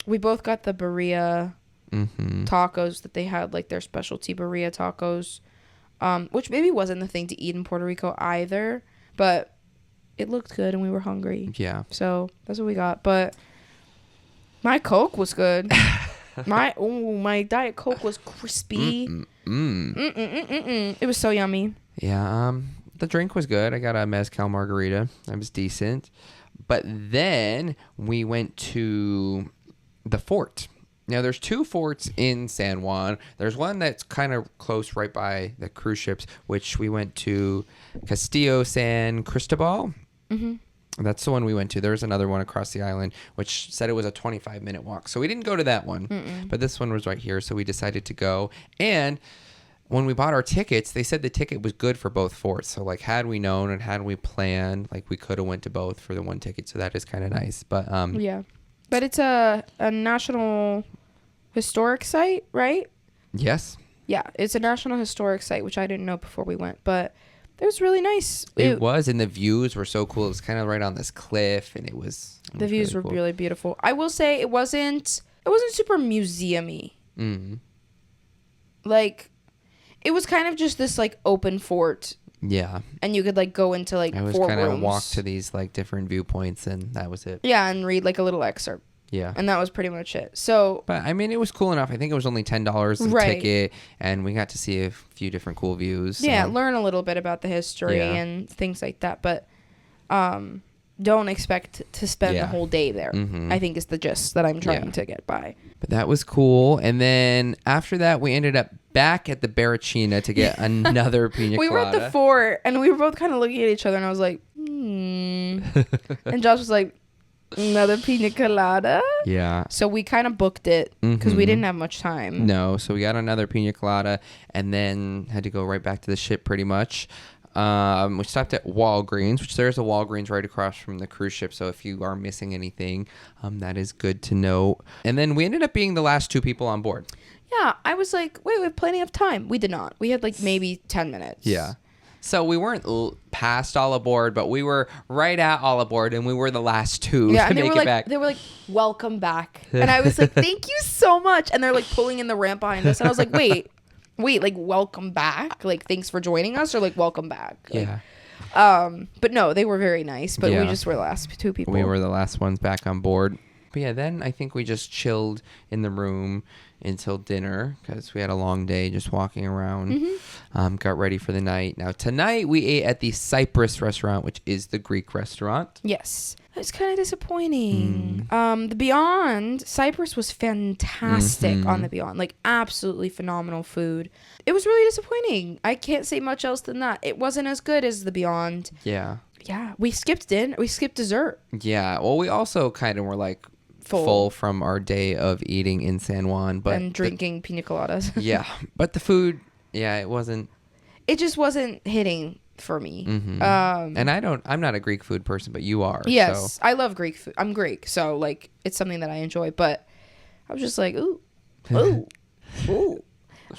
We both got the birria tacos that they had, like their specialty birria tacos. Which maybe wasn't the thing to eat in Puerto Rico either, but it looked good and we were hungry. Yeah. So that's what we got. But my Coke was good. My Diet Coke was crispy. It was so yummy. Yeah. The drink was good. I got a mezcal margarita. That was decent. But then we went to the fort. Now, there's 2 forts in San Juan. There's one that's kind of close right by the cruise ships, which we went to Castillo San Cristobal. That's the one we went to. There was another one across the island, which said it was a 25-minute walk. So we didn't go to that one. But this one was right here, so we decided to go. And when we bought our tickets, they said the ticket was good for both forts. So, like, had we known and had we planned, like, we could have went to both for the one ticket. So that is kind of nice. But yeah. But it's a national historic site, right? Yes. Yeah, it's a national historic site, which I didn't know before we went, but it was really nice. It was, and the views were so cool. It was kind of right on this cliff, and the views were really beautiful. I will say it wasn't super museum-y. Like, it was kind of just this like open fort. Yeah. And you could like go into like 4 rooms. I was kind of walk to these like different viewpoints, and that was it. Yeah, and read like a little excerpt. Yeah. And that was pretty much it. So, but I mean, it was cool enough. I think it was only $10 a ticket, and we got to see a few different cool views. Yeah, learn a little bit about the history and things like that. But don't expect to spend the whole day there. I think is the gist that I'm trying to get by. But that was cool. And then after that, we ended up back at the Barrachina to get another pina colada. We were at the fort, and we were both kind of looking at each other, and I was like, And Josh was like, another pina colada? Yeah. So we kind of booked it because we didn't have much time. No, so we got another pina colada and then had to go right back to the ship pretty much. We stopped at Walgreens, which there's a Walgreens right across from the cruise ship. So if you are missing anything, that is good to know. And then we ended up being the last 2 people on board. Yeah, I was like, wait, we have plenty of time. We did not. We had like maybe 10 minutes. Yeah. So we weren't past all aboard, but we were right at all aboard, and we were the last 2 to make it back. They were like, welcome back. And I was like, thank you so much. And they're like pulling in the ramp behind us. And I was like, wait, like welcome back? Like, thanks for joining us, or like welcome back? Like, yeah. But no, they were very nice, but we just were the last 2 people. We were the last ones back on board. But yeah, then I think we just chilled in the room until dinner because we had a long day just walking around. Got ready for the night. Now tonight we ate at the Cyprus restaurant, which is the Greek restaurant. Yes. It's kind of disappointing. The Beyond, Cyprus was fantastic on the Beyond. Like, absolutely phenomenal food. It was really disappointing. I can't say much else than that. It wasn't as good as the Beyond. Yeah. Yeah. We skipped dinner. We skipped dessert. Yeah. Well, we also kind of were like full from our day of eating in San Juan. And drinking pina coladas. Yeah. But the food, it wasn't. It just wasn't hitting for me. And I'm not a Greek food person, but you are. Yes, so. I love Greek food. I'm Greek, so like it's something that I enjoy. But I was just like, ooh, kind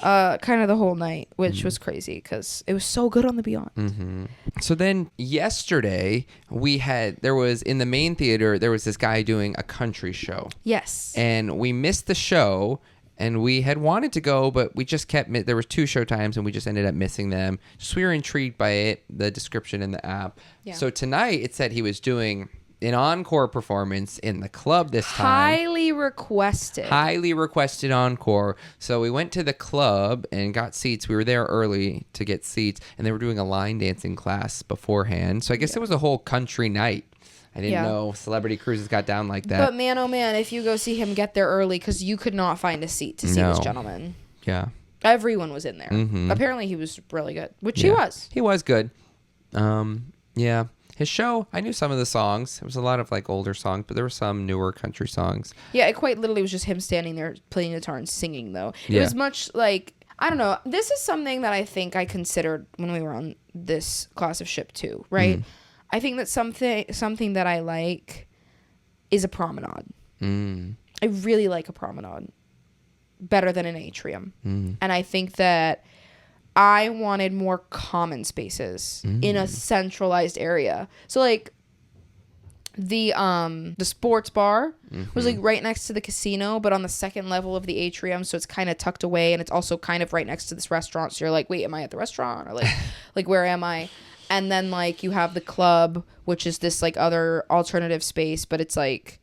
of the whole night, which was crazy because it was so good on the Beyond. So then yesterday there was in the main theater, there was this guy doing a country show. Yes. And we missed the show. And we had wanted to go, but we just there was 2 show times, and we just ended up missing them. So we were intrigued by it, the description in the app. Yeah. So tonight it said he was doing an encore performance in the club this time. Highly requested encore. So we went to the club and got seats. We were there early to get seats, and they were doing a line dancing class beforehand. So I guess it was a whole country night. I didn't know Celebrity Cruises got down like that. But man, oh man, if you go see him, get there early because you could not find a seat to see this gentleman. Yeah. Everyone was in there. Mm-hmm. Apparently he was really good, which he was. He was good. Yeah. His show, I knew some of the songs. It was a lot of like older songs, but there were some newer country songs. Yeah, it quite literally was just him standing there playing guitar and singing, though. It was much like, I don't know. This is something that I think I considered when we were on this class of ship too, right? I think that something that I like is a promenade. I really like a promenade better than an atrium. And I think that I wanted more common spaces in a centralized area. So like the sports bar was like right next to the casino, but on the second level of the atrium, so it's kind of tucked away, and it's also kind of right next to this restaurant. So you're like, wait, am I at the restaurant, or like where am I? And then like you have the club, which is this like other alternative space, but it's like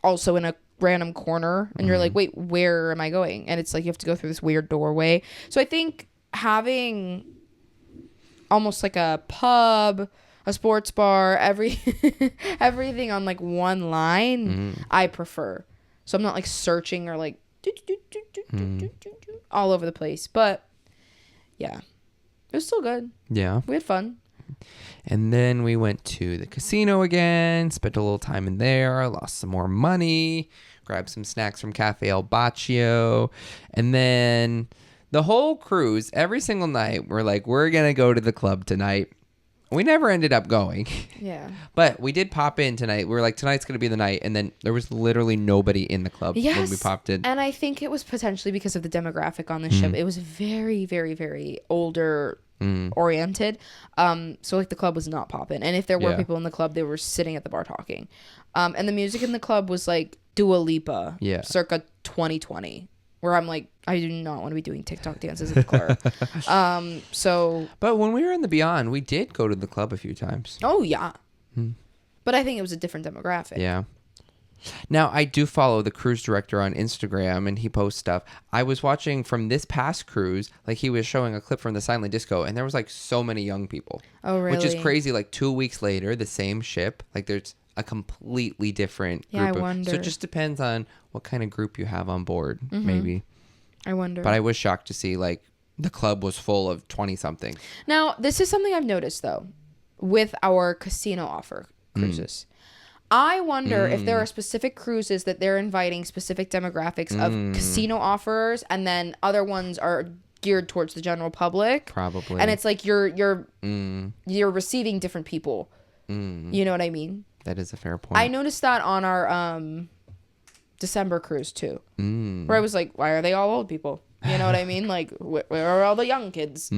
also in a random corner, and you're like, wait, where am I going? And it's like you have to go through this weird doorway. So I think having almost like a pub, a sports bar, everything on like one line, I prefer. So I'm not like searching or like all over the place. But yeah, it was still good. Yeah. We had fun. And then we went to the casino again, spent a little time in there, lost some more money, grabbed some snacks from Cafe El Baccio. And then the whole cruise, every single night, we're like, we're going to go to the club tonight. We never ended up going. Yeah. But we did pop in tonight. We were like, tonight's going to be the night. And then there was literally nobody in the club when we popped in. And I think it was potentially because of the demographic on the ship. It was very, very, very older oriented. So like the club was not popping. And if there were people in the club, they were sitting at the bar talking. And the music in the club was like Dua Lipa, circa 2020. Where I'm like, I do not want to be doing TikTok dances at the club. But when we were in the Beyond, we did go to the club a few times. Oh, yeah. But I think it was a different demographic. Yeah. Now, I do follow the cruise director on Instagram, and he posts stuff. I was watching from this past cruise, like he was showing a clip from the silent disco, and there was like so many young people. Oh, really? Which is crazy. Like 2 weeks later, the same ship, like there's a completely different group. Yeah, I wonder. So it just depends on what kind of group you have on board, maybe. I wonder. But I was shocked to see like the club was full of 20-something. Now, this is something I've noticed though with our casino offer cruises. I wonder if there are specific cruises that they're inviting specific demographics of casino offers, and then other ones are geared towards the general public. Probably. And it's like you're receiving different people. You know what I mean? That is a fair point. I noticed that on our December cruise too, where I was like, why are they all old people? You know what I mean? Like, where are all the young kids?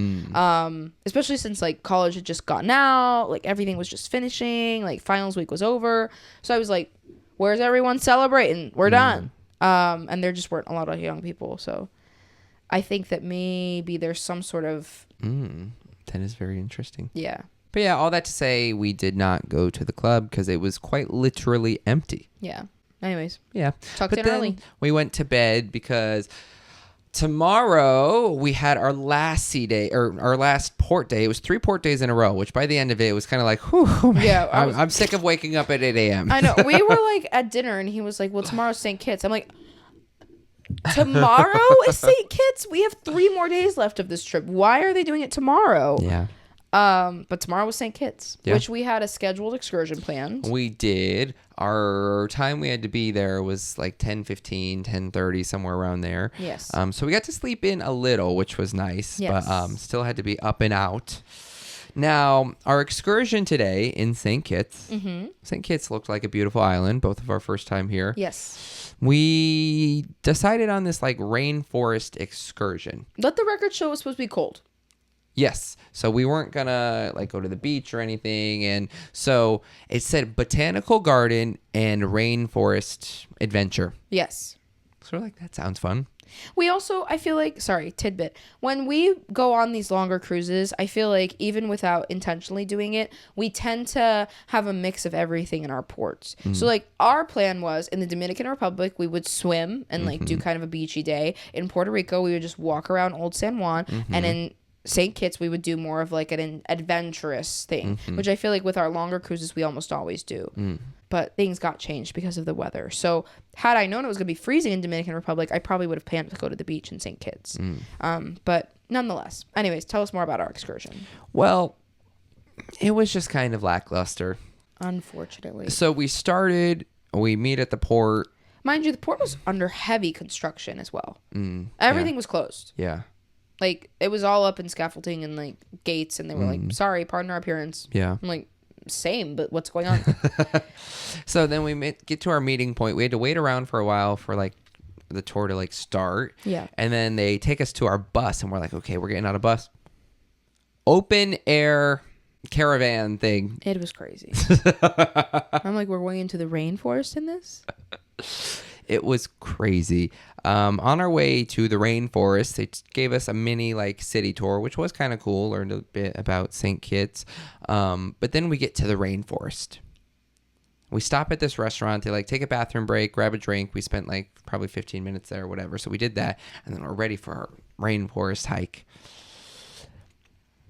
Especially since like college had just gotten out, like everything was just finishing, like finals week was over. So I was like, where's everyone celebrating? We're done. And there just weren't a lot of young people. So I think that maybe there's some sort of... That is very interesting. Yeah. But yeah, all that to say, we did not go to the club because it was quite literally empty. Yeah. Anyways. Yeah. Tucked in early. We went to bed because tomorrow we had our last sea day, or our last port day. It was 3 port days in a row, which by the end of it was kind of like, whew, yeah, I'm sick of waking up at 8 a.m. I know. We were like at dinner and he was like, well, tomorrow's St. Kitts. I'm like, tomorrow is St. Kitts? We have 3 more days left of this trip. Why are they doing it tomorrow? Yeah. But tomorrow was St. Kitts, which we had a scheduled excursion planned. We did. Our time we had to be there was like 10:15, 10:30, somewhere around there. Yes. So we got to sleep in a little, which was nice, but still had to be up and out. Now, our excursion today in St. Kitts. St. Kitts looked like a beautiful island, both of our first time here. Yes. We decided on this like rainforest excursion. Let the record show it was supposed to be cold. Yes. So we weren't going to like go to the beach or anything. And so it said botanical garden and rainforest adventure. Yes. So we're like, that sounds fun. We also, I feel like, sorry, tidbit. When we go on these longer cruises, I feel like even without intentionally doing it, we tend to have a mix of everything in our ports. So like our plan was in the Dominican Republic, we would swim and like do kind of a beachy day. In Puerto Rico, we would just walk around Old San Juan, and in St. Kitts, we would do more of like an adventurous thing, which I feel like with our longer cruises, we almost always do. But things got changed because of the weather. So had I known it was going to be freezing in Dominican Republic, I probably would have planned to go to the beach in St. Kitts. But nonetheless, anyways, tell us more about our excursion. Well, it was just kind of lackluster. Unfortunately. So we meet at the port. Mind you, the port was under heavy construction as well. Everything was closed. Yeah. Like, it was all up in scaffolding and, like, gates, and they were like, sorry, pardon our appearance. Yeah. I'm like, same, but what's going on? So then we get to our meeting point. We had to wait around for a while for, like, the tour to, like, start. Yeah. And then they take us to our bus, and we're like, okay, we're getting out of bus. Open air caravan thing. It was crazy. I'm like, we're going into the rainforest in this? It was crazy. On our way to the rainforest, they gave us a mini like city tour, which was kind of cool. Learned a bit about St. Kitts. But then we get to the rainforest. We stop at this restaurant. They like take a bathroom break, grab a drink. We spent like probably 15 minutes there or whatever. So we did that. And then we're ready for our rainforest hike.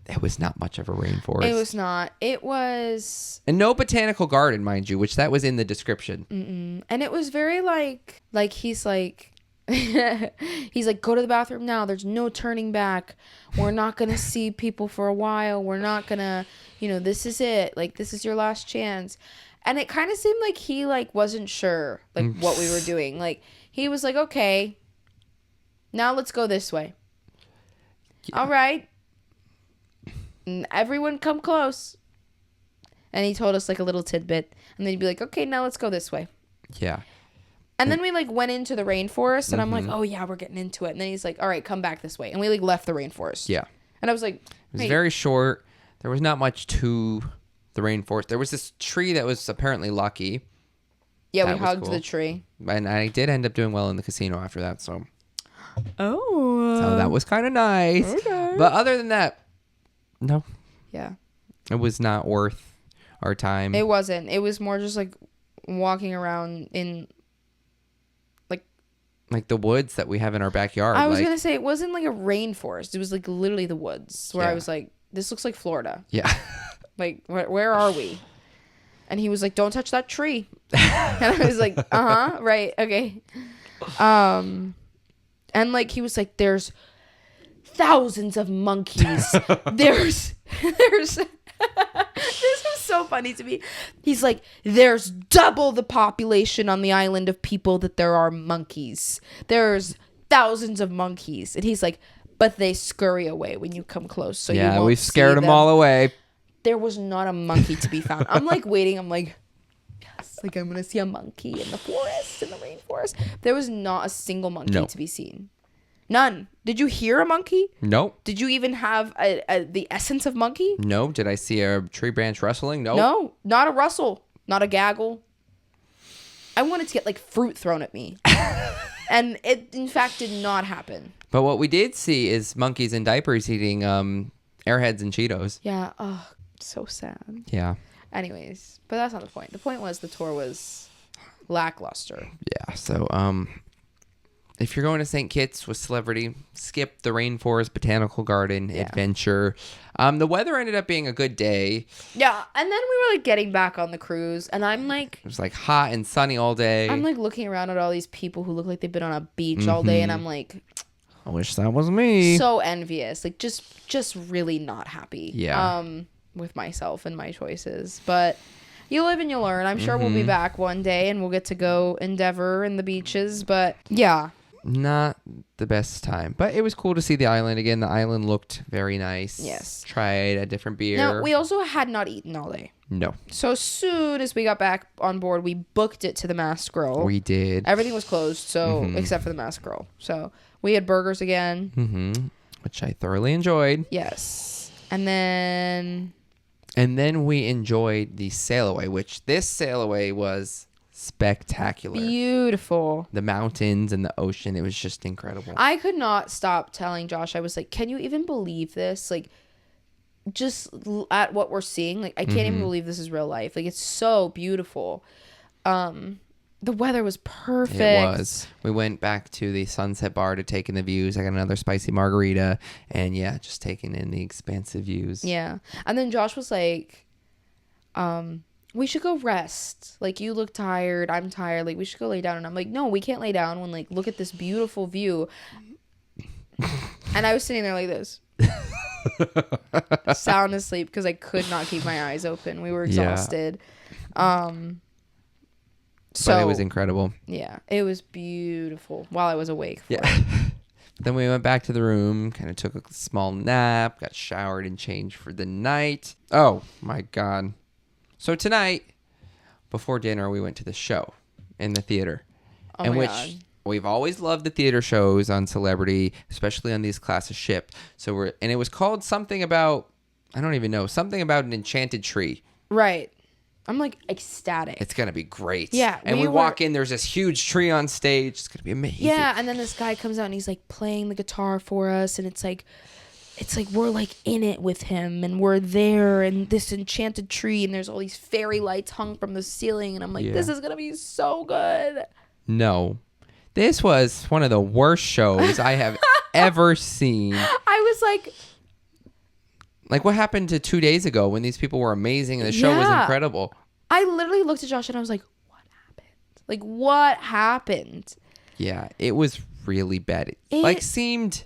It was not much of a rainforest. It was not. It was... And no botanical garden, mind you, which that was in the description. And it was very like he's like... he's like, go to the bathroom now. There's no turning back. We're not going to see people for a while. We're not going to... this is it. Like, this is your last chance. And it kind of seemed like he, like, wasn't sure, like, what we were doing. Like, he was like, okay, now let's go this way. Yeah. All right. Everyone come close. And he told us like a little tidbit, and then he'd be like, okay, now let's go this way. Yeah. And then we like went into the rainforest, and I'm like, oh yeah, we're getting into it. And then he's like, all right, come back this way. And we like left the rainforest. Yeah. And I was like, it was very short. There was not much to the rainforest. There was this tree that was apparently lucky. Yeah, we hugged the tree. And I did end up doing well in the casino after that, so. Oh. So that was kind of nice. Okay. But other than that, no. Yeah. It was not worth our time. It wasn't. It was more just like walking around in like the woods that we have in our backyard. I was going to say it wasn't like a rainforest. It was like literally the woods where Yeah. I was like, this looks like Florida. Yeah. Like, where are we? And he was like, don't touch that tree. And I was like, right, okay. And like he was like, there's thousands of monkeys. There's this is so funny to me. He's like, there's double the population on the island of people that there are monkeys. There's thousands of monkeys. And he's like, but they scurry away when you come close. So yeah, you won't we've scared see them all away. There was not a monkey to be found. I'm like waiting. I'm like, yes, like I'm going to see a monkey in the forest, in the rainforest. There was not a single monkey to be seen. None. Did you hear a monkey? Nope. Did you even have the essence of monkey? No. Did I see a tree branch rustling? No. No. Not a rustle. Not a gaggle. I wanted to get like fruit thrown at me. And it, in fact, did not happen. But what we did see is monkeys in diapers eating Airheads and Cheetos. Yeah. Oh, so sad. Yeah. Anyways, but that's not the point. The point was the tour was lackluster. Yeah. So, if you're going to St. Kitts with Celebrity, skip the Rainforest Botanical Garden adventure. The weather ended up being a good day. Yeah, and then we were like getting back on the cruise, and I'm like, it was like hot and sunny all day. I'm like looking around at all these people who look like they've been on a beach all day, and I'm like, I wish that was me. so envious, like just really not happy. Yeah. With myself and my choices, but you live and you learn. I'm sure we'll be back one day, and we'll get to go endeavor in the beaches. But yeah. Not the best time, but it was cool to see the island again. The island looked very nice. Yes. Tried a different beer. Now, we also had not eaten all day. No. So as soon as we got back on board, we booked it to the Masked Grill. We did. Everything was closed, so except for the Masked Grill. So we had burgers again. Which I thoroughly enjoyed. Yes. And then we enjoyed the sail away, which this sail away was spectacular. Beautiful. The mountains and the ocean, it was just incredible. I could not stop telling Josh. I was like, can you even believe this? Like, just at what we're seeing, like, I can't even believe this is real life. Like, it's so beautiful. The weather was perfect. It was. We went back to the Sunset Bar to take in the views. I got another spicy margarita, and yeah, just taking in the expansive views. Yeah. And then Josh was like, we should go rest. Like, you look tired. I'm tired. Like, we should go lay down. And I'm like, no, we can't lay down when, like, look at this beautiful view. And I was sitting there like this. Sound asleep because I could not keep my eyes open. We were exhausted. So but it was incredible. Yeah, it was beautiful while I was awake. Then we went back to the room, kind of took a small nap, got showered and changed for the night. Oh my God. So tonight, before dinner, we went to the show in the theater. Oh in my which God. We've always loved the theater shows on Celebrity, especially on these classes ship. And it was called something about, I don't even know, something about an enchanted tree. Right. I'm like ecstatic. It's going to be great. Yeah. And we walk in, there's this huge tree on stage. It's going to be amazing. Yeah. And then this guy comes out and he's like playing the guitar for us. And it's like we're like in it with him and we're there and this enchanted tree and there's all these fairy lights hung from the ceiling. And I'm like, this is going to be so good. No. This was one of the worst shows I have ever seen. I was like, what happened to 2 days ago when these people were amazing and the show was incredible? I literally looked at Josh and I was like, what happened? Like, what happened? Yeah, it was really bad. It seemed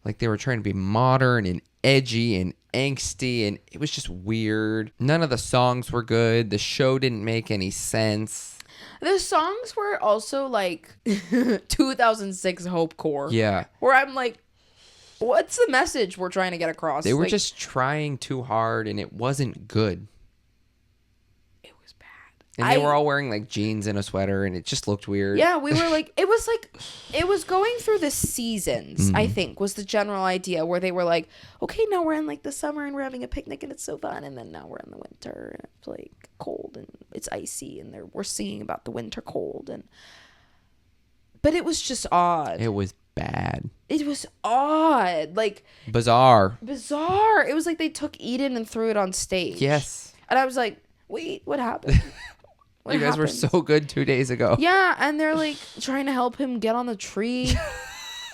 like they were trying to be modern and edgy and angsty, and it was just weird. None of the songs were good. The show didn't make any sense. The songs were also like 2006 Hope Core. Yeah. Where I'm like, what's the message we're trying to get across? They were just trying too hard and it wasn't good. It was bad. And they were all wearing like jeans and a sweater and it just looked weird. Yeah, we were like, it was going through the seasons, I think, was the general idea where they were like, okay, now we're in like the summer and we're having a picnic and it's so fun. And then now we're in the winter and it's like cold and it's icy and we're singing about the winter cold. But it was just odd. It was bad. It was odd. Like bizarre. It was like they took Eden and threw it on stage. Yes. And I was like, wait, what happened? You guys were so good 2 days ago. Yeah, and they're like trying to help him get on the tree.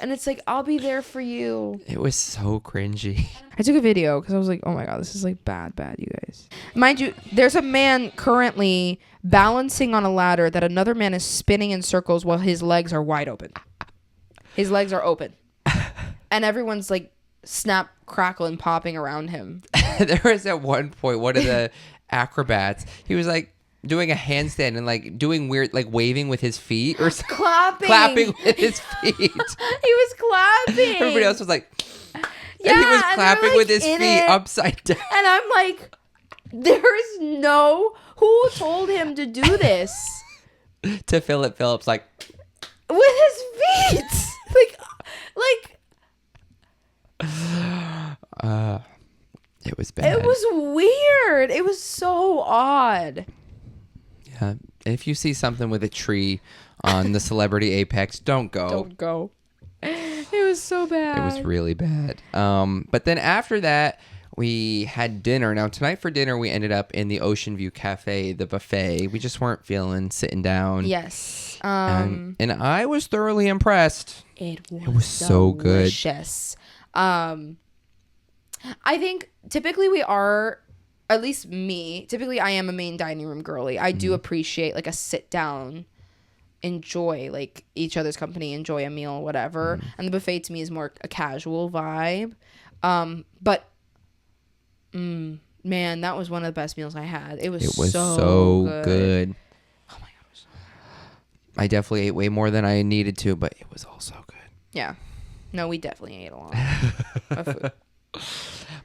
And it's like, I'll be there for you. It was so cringy. I took a video because I was like, oh my God, this is like bad, you guys. Mind you, there's a man currently balancing on a ladder that another man is spinning in circles while his legs are wide open. His legs are open. And everyone's like snap, crackle, and popping around him. There was at one point, one of the acrobats, he was like doing a handstand and like doing weird, like waving with his feet or clapping with his feet. He was clapping. Everybody else was like, yeah, and he was clapping like with his feet upside down. And I'm like, who told him to do this? To Philip Phillips, like, with his feet. it was bad. It was weird. It was so odd. Yeah. If you see something with a tree on the Celebrity Apex, don't go. Don't go. It was so bad. It was really bad. But then after that, we had dinner. Now, tonight for dinner, we ended up in the Ocean View Cafe, the buffet. We just weren't feeling sitting down. Yes. And I was thoroughly impressed. It was so good. Delicious. I think typically we are, at least me, typically I am a main dining room girly. I do appreciate like a sit down, enjoy like each other's company, enjoy a meal, whatever. And the buffet to me is more a casual vibe. But man, that was one of the best meals I had. It was so good. Oh my gosh. I definitely ate way more than I needed to, but it was also good. Yeah. No, we definitely ate a lot of food.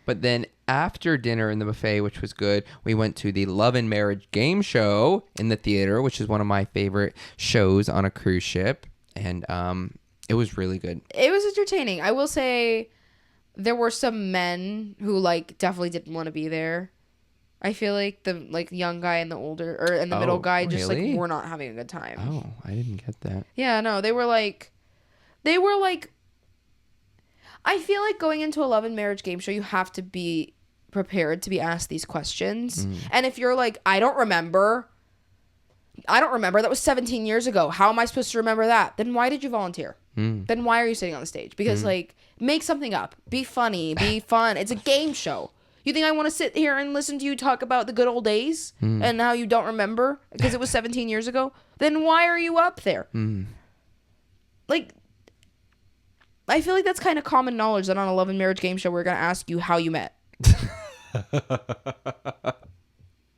But then after dinner in the buffet, which was good, we went to the Love and Marriage game show in the theater, which is one of my favorite shows on a cruise ship. And it was really good. It was entertaining. I will say there were some men who like definitely didn't want to be there. I feel like the young guy and the older or and the middle guy just really? like were not having a good time. Oh, I didn't get that. Yeah, no, they were like I feel like going into a love and marriage game show, you have to be prepared to be asked these questions. And if you're like, I don't remember, that was 17 years ago. How am I supposed to remember that? Then why did you volunteer? Then why are you sitting on the stage? Because like, make something up. Be funny. Be fun. It's a game show. You think I want to sit here and listen to you talk about the good old days and how you don't remember because it was 17 years ago? Then why are you up there? Like, I feel like that's kind of common knowledge that on a love and marriage game show, we're going to ask you how you met.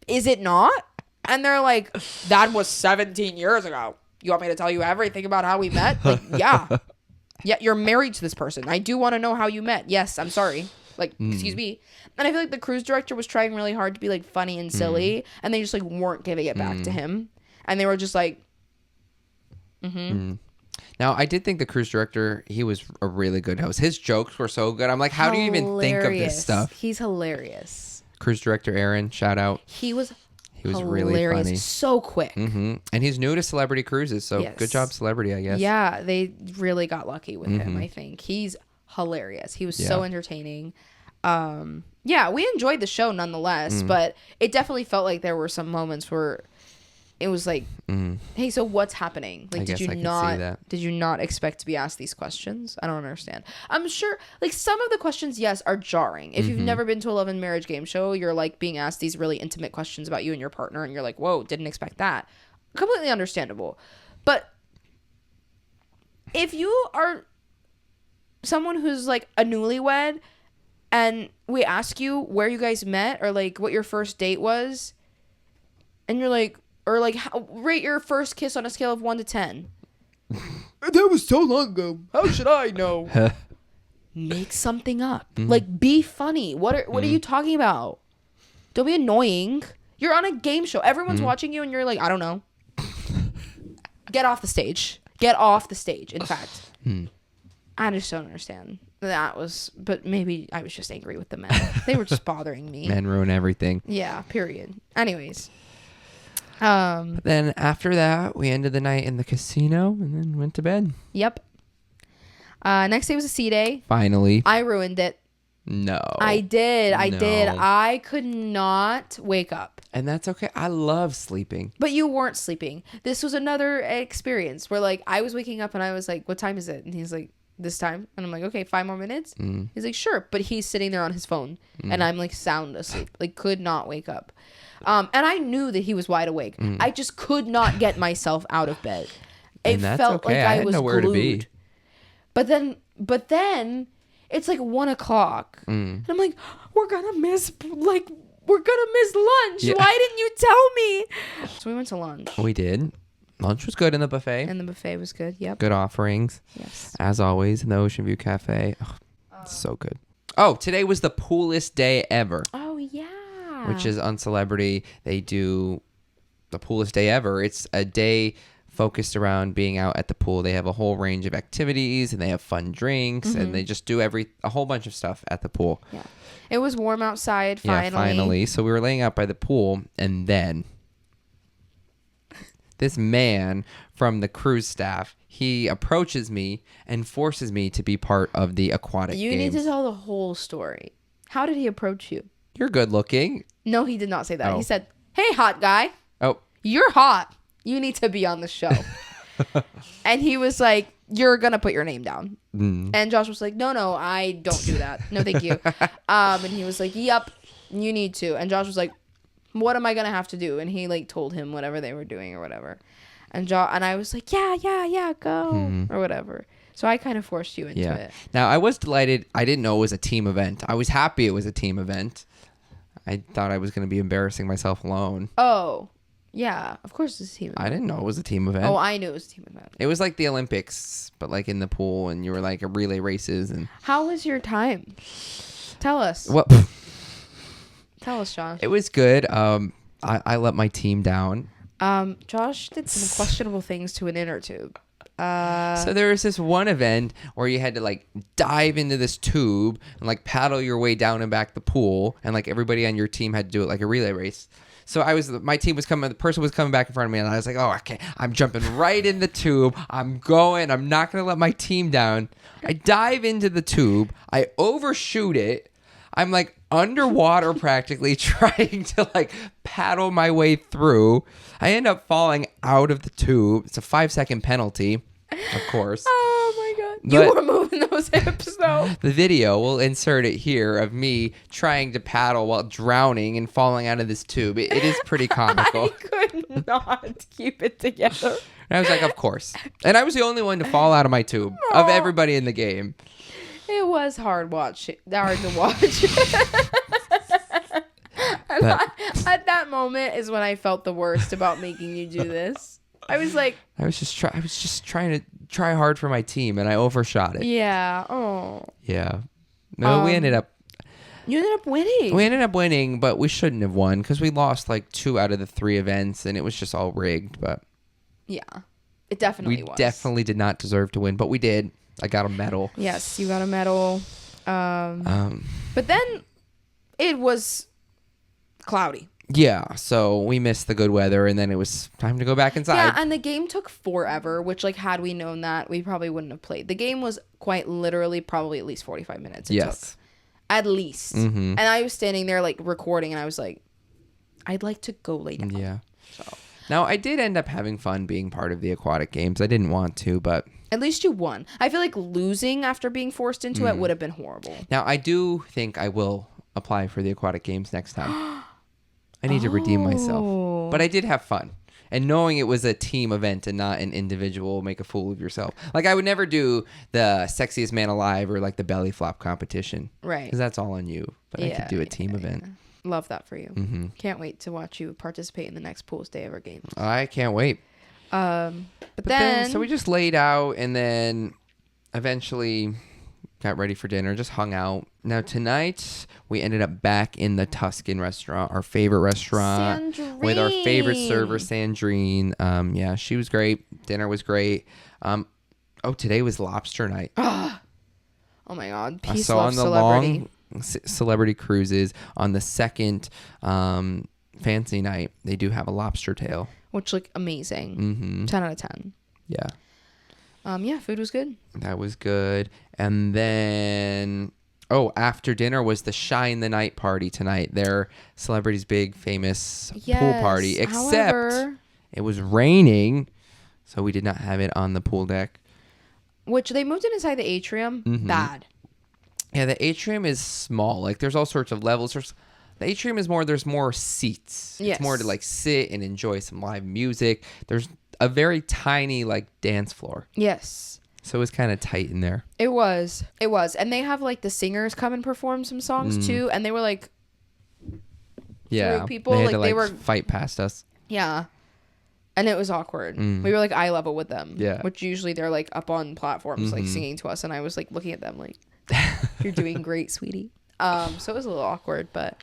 Is it not? And they're like, that was 17 years ago. You want me to tell you everything about how we met? Like, yeah. Yeah, you're married to this person. I do want to know how you met. Yes, I'm sorry. Like, excuse me. And I feel like the cruise director was trying really hard to be like funny and silly. And they just like weren't giving it back to him. And they were just like, Now, I did think the cruise director, he was a really good host. His jokes were so good. I'm like, how do you even think of this stuff? He's hilarious. Cruise director Aaron, shout out. He was hilarious. Really funny. So quick. And he's new to Celebrity Cruises, so good job, Celebrity, I guess. Yeah, they really got lucky with him, I think. He's hilarious. He was so entertaining. Yeah, we enjoyed the show nonetheless, but it definitely felt like there were some moments where it was like, hey, so what's happening? Like, did you not expect to be asked these questions? I don't understand. I'm sure, like, some of the questions, yes, are jarring. If you've never been to a love and marriage game show, you're like being asked these really intimate questions about you and your partner, and you're like, whoa, didn't expect that. Completely understandable. But if you are someone who's like a newlywed and we ask you where you guys met or like what your first date was, and you're like, or like, rate your first kiss on a scale of 1 to 10. That was so long ago. How should I know? Make something up. Like, be funny. What are you talking about? Don't be annoying. You're on a game show. Everyone's watching you and you're like, I don't know. Get off the stage. Get off the stage, in fact. I just don't understand. But maybe I was just angry with the men. They were just bothering me. Men ruin everything. Yeah, period. Anyways. Then after that, we ended the night in the casino and then went to bed. Yep. Next day was a sea day. Finally. I ruined it. No. I did. I could not wake up. And that's okay. I love sleeping. But you weren't sleeping. This was another experience where like I was waking up and I was like, what time is it? And he's like, this time. And I'm like, okay, 5 more minutes. He's like, sure. But he's sitting there on his phone and I'm like sound asleep. Like could not wake up. And I knew that he was wide awake. I just could not get myself out of bed. It felt like I was nowhere glued. To be. But then it's like 1 o'clock. And I'm like, we're gonna miss lunch. Yeah. Why didn't you tell me? So we went to lunch. We did. Lunch was good in the buffet. And the buffet was good. Yep. Good offerings. Yes. As always in the Ocean View Cafe. Oh, so good. Oh, today was the poolest day ever. Oh, yeah. Which is on Celebrity. They do the poolest day ever. It's a day focused around being out at the pool. They have a whole range of activities and they have fun drinks and they just do a whole bunch of stuff at the pool. Yeah. It was warm outside finally. Yeah, finally. So we were laying out by the pool and then this man from the cruise staff, he approaches me and forces me to be part of the aquatic games. You need to tell the whole story. How did he approach you? You're good looking. No, he did not say that. Oh. He said, hey, hot guy. Oh. You're hot. You need to be on the show. And he was like, you're going to put your name down. And Josh was like, no, I don't do that. No, thank you. And he was like, yep, you need to. And Josh was like, what am I going to have to do? And he like told him whatever they were doing or whatever. And I was like, yeah, go or whatever. So I kind of forced you into it. Now, I was delighted. I didn't know it was a team event. I was happy it was a team event. I thought I was going to be embarrassing myself alone. Oh, yeah. Of course it's a team event. I didn't know it was a team event. Oh, I knew it was a team event. It was like the Olympics, but like in the pool, and you were like a relay races. And how was your time? Tell us. Well, tell us, Josh. It was good. I let my team down. Josh did some questionable things to an inner tube. So there was this one event where you had to like dive into this tube and like paddle your way down and back the pool, and like everybody on your team had to do it like a relay race. So my team was coming, the person was coming back in front of me, and I was like, oh, okay, I'm jumping right in the tube. I'm not going to let my team down. I dive into the tube. I overshoot it. I'm like underwater practically trying to like paddle my way through. I end up falling out of the tube. It's a 5-second penalty, of course. Oh my God. But You were moving those hips though. the video, we'll insert it here, of me trying to paddle while drowning and falling out of this tube. It is pretty comical. I could not keep it together. And I was like, of course. And I was the only one to fall out of my tube of Aw. everybody in the game. It was hard to watch. At that moment is when I felt the worst about making you do this. I was like, I was just trying to try hard for my team, and I overshot it. yeah. Oh. Yeah. No, we ended up You ended up winning. We ended up winning, but we shouldn't have won because we lost like 2 out of the 3 events, and it was just all rigged. But Yeah. It definitely was. we definitely did not deserve to win, but we did. I got a medal. Yes, you got a medal. But then it was cloudy. Yeah, so we missed the good weather, and then it was time to go back inside. Yeah, and the game took forever, which, like, had we known that, we probably wouldn't have played. The game was quite literally probably at least 45 minutes. It took. At least. Mm-hmm. And I was standing there, like, recording, and I was like, I'd like to go lay down. Yeah. So Now, I did end up having fun being part of the aquatic games. I didn't want to, but... At least you won. I feel like losing after being forced into it would have been horrible. Now, I do think I will apply for the aquatic games next time. I need to redeem myself. But I did have fun. And knowing it was a team event and not an individual make a fool of yourself. Like, I would never do the sexiest man alive or like the belly flop competition. Right. Because that's all on you. But I could do a team event. Love that for you. Mm-hmm. Can't wait to watch you participate in the next Pools Day Ever games. I can't wait. But But then so we just laid out and then eventually got ready for dinner, just hung out. Now tonight we ended up back in the Tuscan restaurant, our favorite restaurant, with our favorite server, Sandrine. Yeah, she was great. Dinner was great. Today was lobster night. Oh my God. Peace, So love, on the celebrity. long celebrity cruises, on the second fancy night, they do have a lobster tail. Which looked amazing. Mm-hmm. 10 out of 10. Yeah. Yeah, food was good. That was good. And then, after dinner was the Shine the Night party tonight. Their celebrity's big, famous pool party. Except However, it was raining, so we did not have it on the pool deck. which they moved it inside the atrium. Mm-hmm. Bad. Yeah, the atrium is small. Like, there's all sorts of levels. The atrium is there's more seats. Yes. It's more to, like, sit and enjoy some live music. There's a very tiny, like, dance floor. Yes. So it was kind of tight in there. It was. And they have, like, the singers come and perform some songs, too. And they were, like, Yeah. people, They had like, to, they were... fight past us. Yeah. And it was awkward. We were, like, eye level with them. Yeah. Which usually they're, like, up on platforms, like, singing to us. And I was, like, looking at them, like, you're doing great, sweetie. So it was a little awkward, but...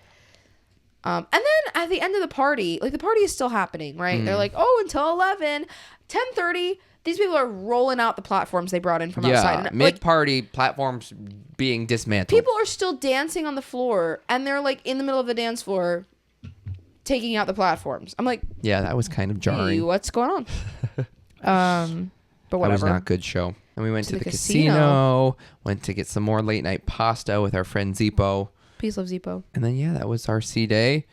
and then at the end of the party, like, the party is still happening, right? They're like, until 11, 10:30, these people are rolling out the platforms they brought in from outside. And, mid-party platforms being dismantled. people are still dancing on the floor, and they're, like, in the middle of the dance floor taking out the platforms. I'm like, Yeah, that was kind of jarring. hey, what's going on? But whatever. That was not a good show. And we went to To the the casino, went to get some more late-night pasta with our friend Zippo. Peace, love, Zippo. And then, that was our sea day.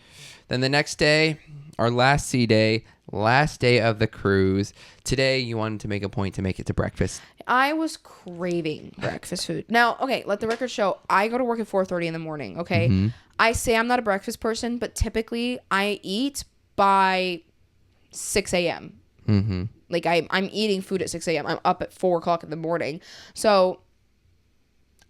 Then the next day, our last sea day, last day of the cruise. Today, you wanted to make a point to make it to breakfast. I was craving breakfast food. Now, okay, let the record show, I go to work at 4:30 in the morning, okay? Mm-hmm. I say I'm not a breakfast person, but typically I eat by 6 a.m. Mm-hmm. Like, I'm eating food at 6 a.m. I'm up at 4 o'clock in the morning. So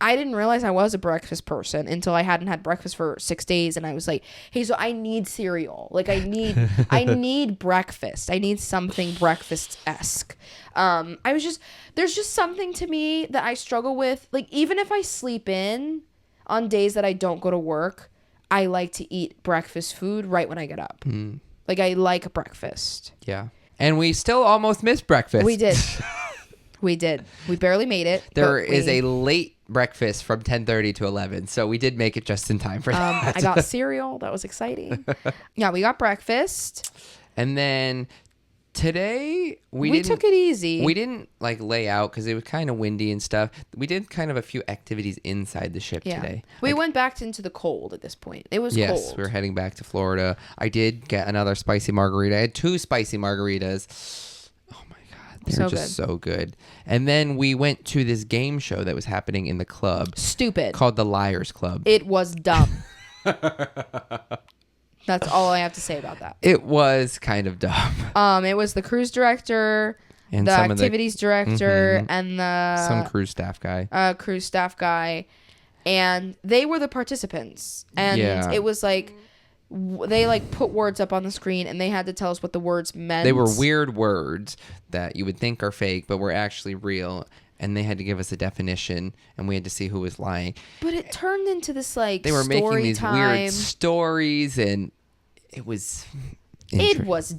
I didn't realize I was a breakfast person until I hadn't had breakfast for 6 days. And I was like, hey, so I need cereal. Like, I need breakfast. I need something breakfast-esque. There's just something to me that I struggle with. Like, even if I sleep in on days that I don't go to work, I like to eat breakfast food right when I get up. Like, I like breakfast. Yeah. And we still almost missed breakfast. We did. We did. We barely made it. There is a late breakfast from 10:30 to 11, so we did make it just in time for that. I got cereal. That was exciting. Yeah, we got breakfast. And then today we took it easy. We didn't like lay out because it was kind of windy and stuff. We did kind of a few activities inside the ship today. We went back into the cold at this point. It was cold. Yes, we were heading back to Florida. I did get another spicy margarita. I had 2 spicy margaritas. Oh my God. They're just so good. And then we went to this game show that was happening in the club. Stupid. Called the Liars Club. It was dumb. That's all I have to say about that. It was kind of dumb. It was the cruise director, and the activities director, and some cruise staff guy. Cruise staff guy, and they were the participants. And it was like they like put words up on the screen, and they had to tell us what the words meant. They were weird words that you would think are fake, but were actually real. And they had to give us a definition, and we had to see who was lying. But it turned into this like they were making these time. Weird stories, and it was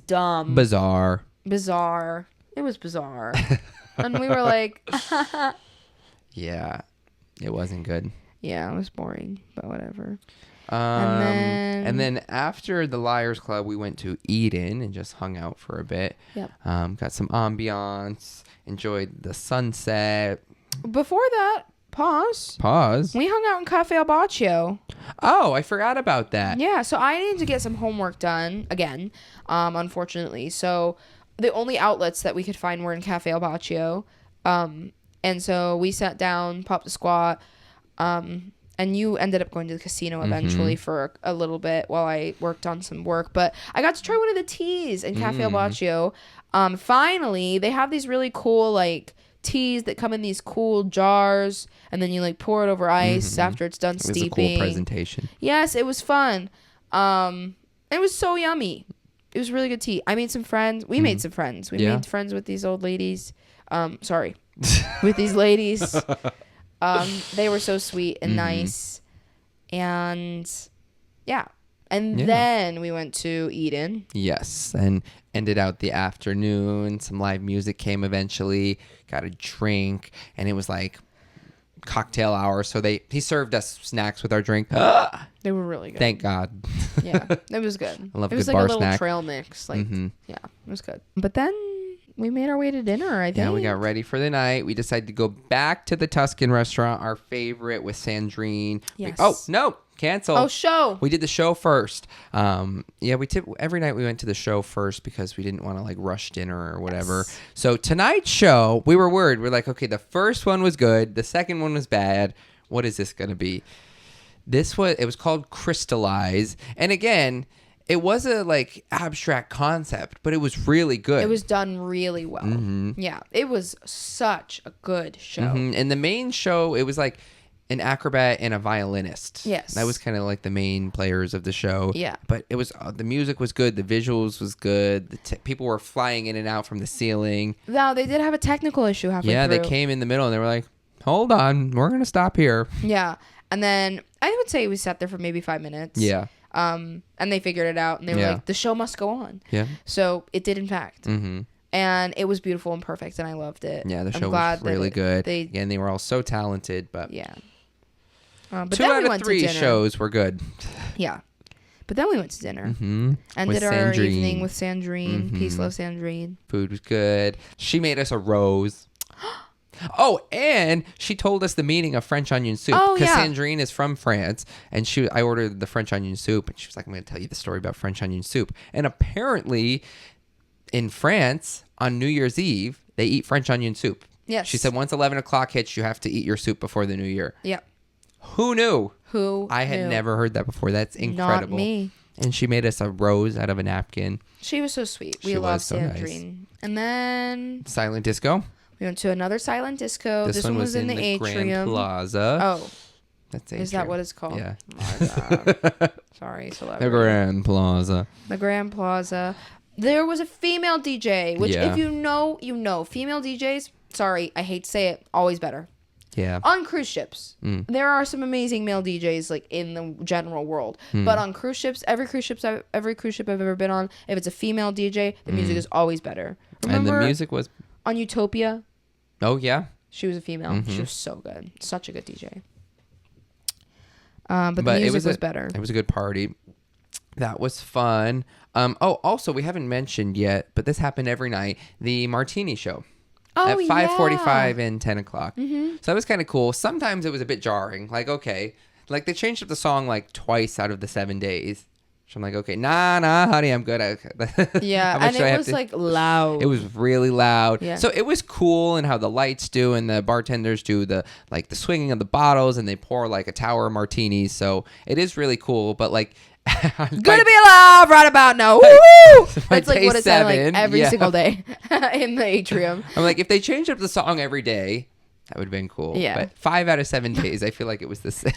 dumb, bizarre. It was bizarre, and we were like, yeah, it wasn't good. Yeah, it was boring, but whatever. And then after the Liars Club, we went to Eden and just hung out for a bit. Yep. Got some ambiance, enjoyed the sunset. Before that, pause. We hung out in Cafe Al Baccio. Oh, I forgot about that. Yeah, so I needed to get some homework done again, unfortunately. So the only outlets that we could find were in Cafe Al Baccio. And so we sat down, popped a squat, and you ended up going to the casino eventually for a little bit while I worked on some work. But I got to try one of the teas in Cafe Al Baccio. Finally, they have these really cool, like, teas that come in these cool jars. And then you, like, pour it over ice after it's done steeping. It was a cool presentation. Yes, it was fun. It was so yummy. It was really good tea. I made some friends. We made some friends. We made friends with these old ladies. With these ladies. They were so sweet and nice. And yeah. And then we went to Eden. Yes. And ended out the afternoon. Some live music came eventually. Got a drink. And it was like cocktail hour. So he served us snacks with our drink. They were really good. Thank God. Yeah. It was good. I love it was good like bar a little snack. trail mix. Like, yeah, it was good. But then we made our way to dinner, I think. Yeah, we got ready for the night. We decided to go back to the Tuscan restaurant, our favorite, with Sandrine. Yes. No, cancel. Oh, show. We did the show first. Every night we went to the show first because we didn't want to like rush dinner or whatever. Yes. So tonight's show, we were worried. We're like, okay, the first one was good. The second one was bad. What is this going to be? It was called Crystallize. And again, it was a like abstract concept, but it was really good. It was done really well. Yeah, it was such a good show. And the main show, it was like an acrobat and a violinist. Yes, that was kind of like the main players of the show. Yeah, but it was the music was good, the visuals was good. People were flying in and out from the ceiling. Now they did have a technical issue halfway through. Yeah, they came in the middle and they were like, "Hold on, we're gonna stop here." Yeah, and then I would say we sat there for maybe 5 minutes. Yeah. And they figured it out, and they were like, the show must go on. Yeah. So it did, in fact. And it was beautiful and perfect, and I loved it. Yeah, the show was really good. Again, they were all so talented, but... Yeah. But 2 out of 3 shows were good. Yeah. But then we went to dinner. And did our evening with Sandrine. Peace, love, Sandrine. Food was good. She made us a rose. Oh, and she told us the meaning of French onion soup. Oh, because yeah. Sandrine is from France, and I ordered the French onion soup, and she was like, I'm going to tell you the story about French onion soup. And apparently, in France, on New Year's Eve, they eat French onion soup. Yes. She said once 11 o'clock hits, you have to eat your soup before the New Year. Yep. Who knew? I had never heard that before. That's incredible. Not me. And she made us a rose out of a napkin. She was so sweet. We love Sandrine. Nice. And then... Silent disco. We went to another silent disco. This one was in the atrium. Grand Plaza. Oh. That's atrium. Is that what it's called? Yeah. Sorry, celebrity. The Grand Plaza. The Grand Plaza. There was a female DJ, which if you know, you know. Female DJs, sorry, I hate to say it, always better. Yeah. On cruise ships, there are some amazing male DJs like in the general world, but on cruise ships, every cruise ship I've ever been on, if it's a female DJ, the music is always better. Remember and the music was on Utopia Oh yeah. She was a female. Mm-hmm. She was so good. Such a good DJ. But the But music was better. It was a good party. That was fun. Also, we haven't mentioned yet, but this happened every night. The Martini Show. Oh, at 5:45 yeah. and 10 o'clock. Mm-hmm. So that was kind of cool. Sometimes it was a bit jarring. Like, okay. Like, they changed up the song, like, twice out of the 7 days. So I'm like, okay, nah, honey, I'm good. Yeah, How much and do I it have was, to- like, loud. It was really loud. Yeah. So it was cool, and how the lights do and the bartenders do the swinging of the bottles, and they pour like a tower of martinis. So it is really cool. But like, Good to be alive right about now. Woo! That's like day what it sounded like 7, every yeah. single day in the atrium. I'm like, if they changed up the song every day, that would have been cool. Yeah. But 5 out of 7 days, I feel like it was the same.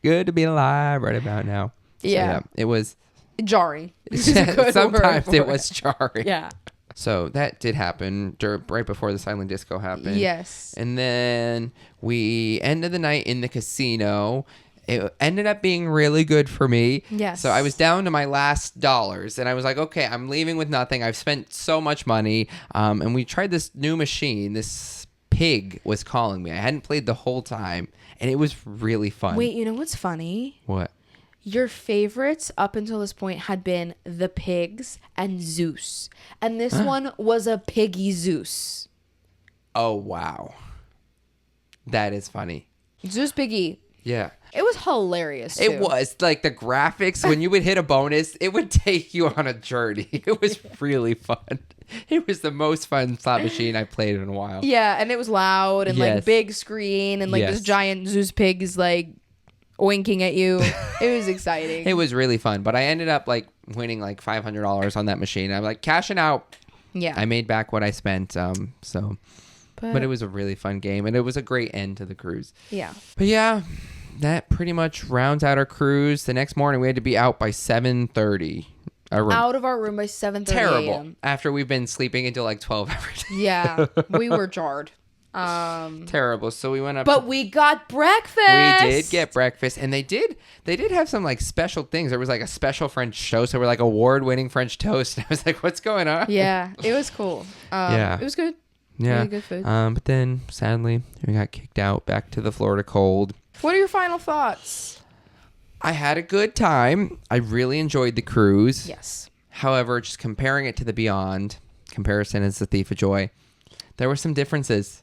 Good to be alive right about now. So, Yeah. it was. Jarring. Is a good word Sometimes for it was jarring. Yeah. So that did happen right before the silent disco happened. Yes. And then we ended the night in the casino. It ended up being really good for me. Yes. So I was down to my last dollars, and I was like, okay, I'm leaving with nothing. I've spent so much money. And we tried this new machine. This pig was calling me. I hadn't played the whole time, and it was really fun. Wait, you know what's funny? What? Your favorites up until this point had been the pigs and Zeus. And this one was a piggy Zeus. Oh, wow. That is funny. Zeus Piggy. Yeah. It was hilarious, too. It was like the graphics when you would hit a bonus, it would take you on a journey. It was really fun. It was the most fun slot machine I played in a while. Yeah, and it was loud and Yes. like big screen and like Yes. this giant Zeus pig is like winking at you. It was exciting. It was really fun, but I ended up like winning like $500 on that machine. I'm like cashing out. Yeah. I made back what I spent. But it was a really fun game, and it was a great end to the cruise. Yeah. But yeah, that pretty much rounds out our cruise. The next morning we had to be out by 7:30. Out of our room by 7:30 Terrible. a.m. After we've been sleeping until like 12 every day. Yeah. We were jarred. Terrible. So we went up. But we got breakfast. We did get breakfast, and they did have some like special things. There was like a special French toast. There were like award-winning French toast. I was like, what's going on? Yeah, it was cool. Yeah. It was good. Yeah. Really good food. But then sadly we got kicked out back to the Florida cold. What are your final thoughts? I had a good time. I really enjoyed the cruise. Yes. However, just comparing it to the Beyond, comparison is the thief of joy. There were some differences.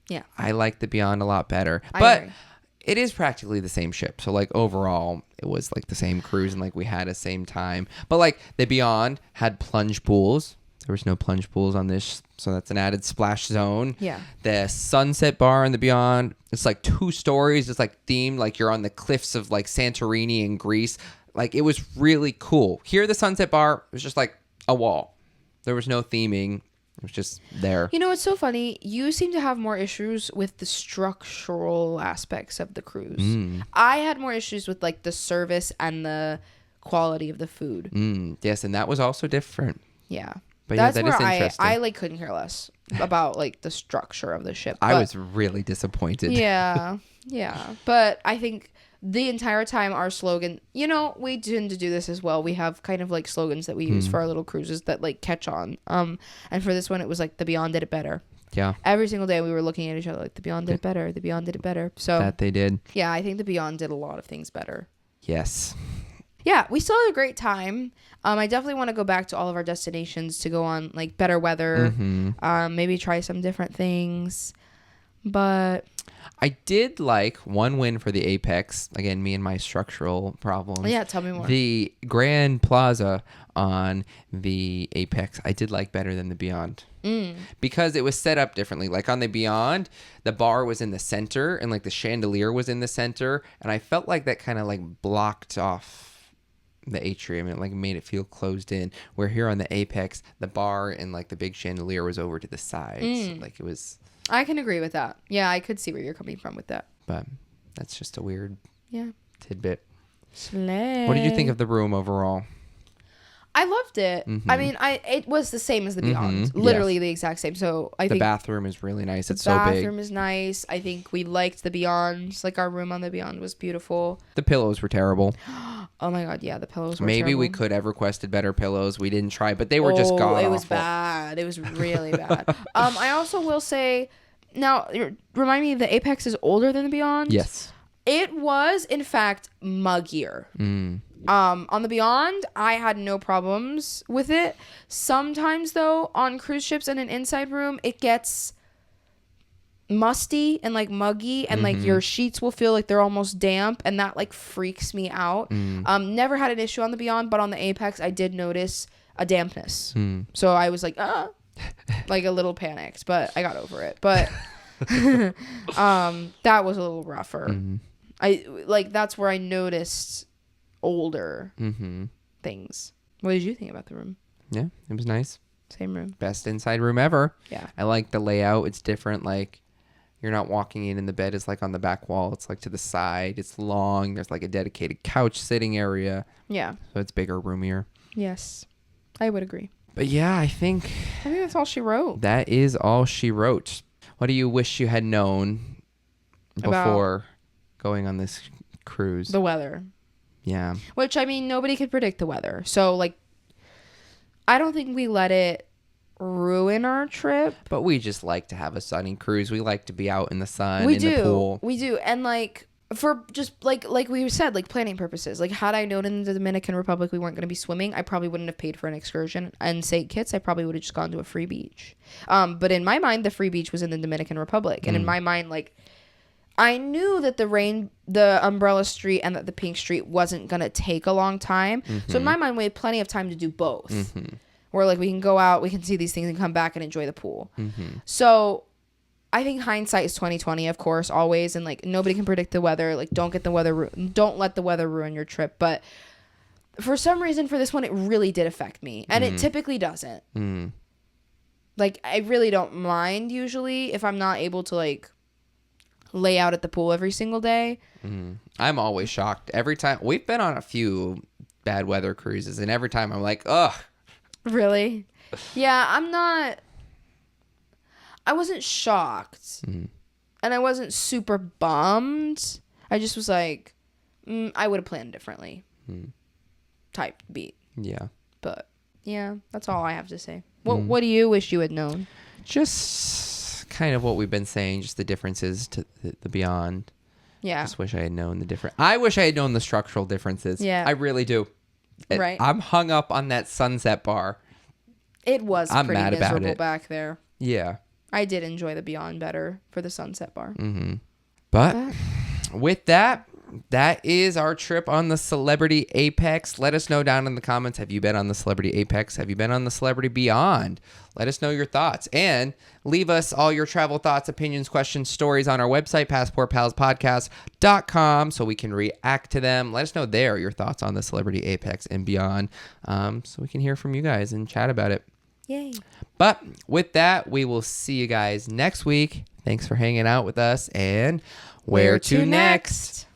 Yeah. I like the Beyond a lot better. I But agree. it is practically the same ship. So like overall, it was like the same cruise and like we had a same time. But like the Beyond had plunge pools. There was no plunge pools on this, so that's an added splash zone. Yeah. The Sunset Bar in the Beyond, it's like 2 stories. It's like themed like you're on the cliffs of like Santorini in Greece. Like it was really cool. Here, the Sunset Bar was just like a wall. There was no theming. It was just there. You know, it's so funny. You seem to have more issues with the structural aspects of the cruise. I had more issues with like the service and the quality of the food. Yes, and that was also different. Yeah. But yeah, That's that where is interesting. I like couldn't care less about like the structure of the ship. I But- was really disappointed. Yeah. Yeah. But I think the entire time our slogan, you know, we tend to do this as well. We have kind of like slogans that we use for our little cruises that like catch on. And for this one, it was like the Beyond did it better. Yeah, Every single day we were looking at each other like the Beyond did it better. The Beyond did it better. So that they did. yeah, I think the Beyond did a lot of things better. Yes. Yeah, we still had a great time. I definitely want to go back to all of our destinations to go on like better weather. Maybe try some different things. But I did like one win for the Apex. Again, me and my structural problems. yeah, tell me more. The Grand Plaza on the Apex, I did like better than the Beyond. Because it was set up differently. Like on the Beyond, the bar was in the center and like the chandelier was in the center. And I felt like that kind of like blocked off the atrium. It like made it feel closed in. Where here on the Apex, the bar and like the big chandelier was over to the sides. Like it was... I can agree with that. Yeah, I could see where you're coming from with that. But that's just a weird Yeah. tidbit. Slay. What did you think of the room overall? I loved it. I mean, it was the same as the Beyond, literally the exact same. So I The think bathroom is really nice. It's so the big. bathroom is nice. I think we liked the Beyond. Like our room on the Beyond was beautiful. The pillows were terrible. Oh my god, yeah, the pillows were Maybe terrible. we could have requested better pillows. We didn't try, but they were just god It was awful. bad. It was really bad. I also will say, now remind me, the Apex is older than the Beyond. Yes. It was, in fact, muggier. On the Beyond, I had no problems with it. Sometimes, though, on cruise ships in an inside room, it gets musty and like muggy, and like your sheets will feel like they're almost damp, and that like freaks me out. Never had an issue on the Beyond, but on the Apex, I did notice a dampness. So I was like, like a little panicked, but I got over it. But that was a little rougher. That's where I noticed older things. What did you think about the room? Yeah, it was nice. Same room. Best inside room ever. Yeah. I like the layout. It's different. Like, you're not walking in and the bed is like on the back wall. It's like to the side. It's long. There's like a dedicated couch sitting area. Yeah. So it's bigger, roomier. Yes. I would agree. But yeah, I think that's all she wrote. that is all she wrote. What do you wish you had known before going on this cruise? The weather. Yeah. Which, I mean, nobody could predict the weather. So, like, I don't think we let it ruin our trip. But we just like to have a sunny cruise. We like to be out in the sun, The pool. We do. And, like, for just, like we said, like, planning purposes. Like, had I known in the Dominican Republic we weren't going to be swimming, I probably wouldn't have paid for an excursion. And St. Kitts, I probably would have just gone to a free beach. But in my mind, the free beach was in the Dominican Republic. And in my mind, like, I knew that the umbrella street and that the pink street wasn't going to take a long time. So in my mind, we had plenty of time to do both. Where, like, we can go out, we can see these things and come back and enjoy the pool. So I think hindsight is 2020, of course, always. And, like, nobody can predict the weather. Like, don't let the weather ruin your trip. But for some reason, for this one, it really did affect me. And it typically doesn't. Like, I really don't mind usually if I'm not able to, like, lay out at the pool every single day. I'm always shocked every time. We've been on a few bad weather cruises, and every time I'm like, ugh. Really? Yeah, I wasn't shocked, and I wasn't super bummed. I just was like, I would have planned differently. Type beat. Yeah. But yeah, that's all I have to say. What do you wish you had known? Just kind of what we've been saying, just the differences to the Beyond. Yeah. Just wish I had known the difference. I wish I had known the structural differences. Yeah. I really do. Right. I'm hung up on that sunset bar. It was I'm pretty mad about miserable it. back there. Yeah. I did enjoy the Beyond better for the sunset bar. But with that is our trip on the Celebrity Apex. Let us know down in the comments. Have you been on the Celebrity Apex? Have you been on the Celebrity Beyond? Let us know your thoughts. And leave us all your travel thoughts, opinions, questions, stories on our website, passportpalspodcast.com, so we can react to them. Let us know there your thoughts on the Celebrity Apex and beyond, so we can hear from you guys and chat about it. Yay. But with that, we will see you guys next week. Thanks for hanging out with us. And where to next?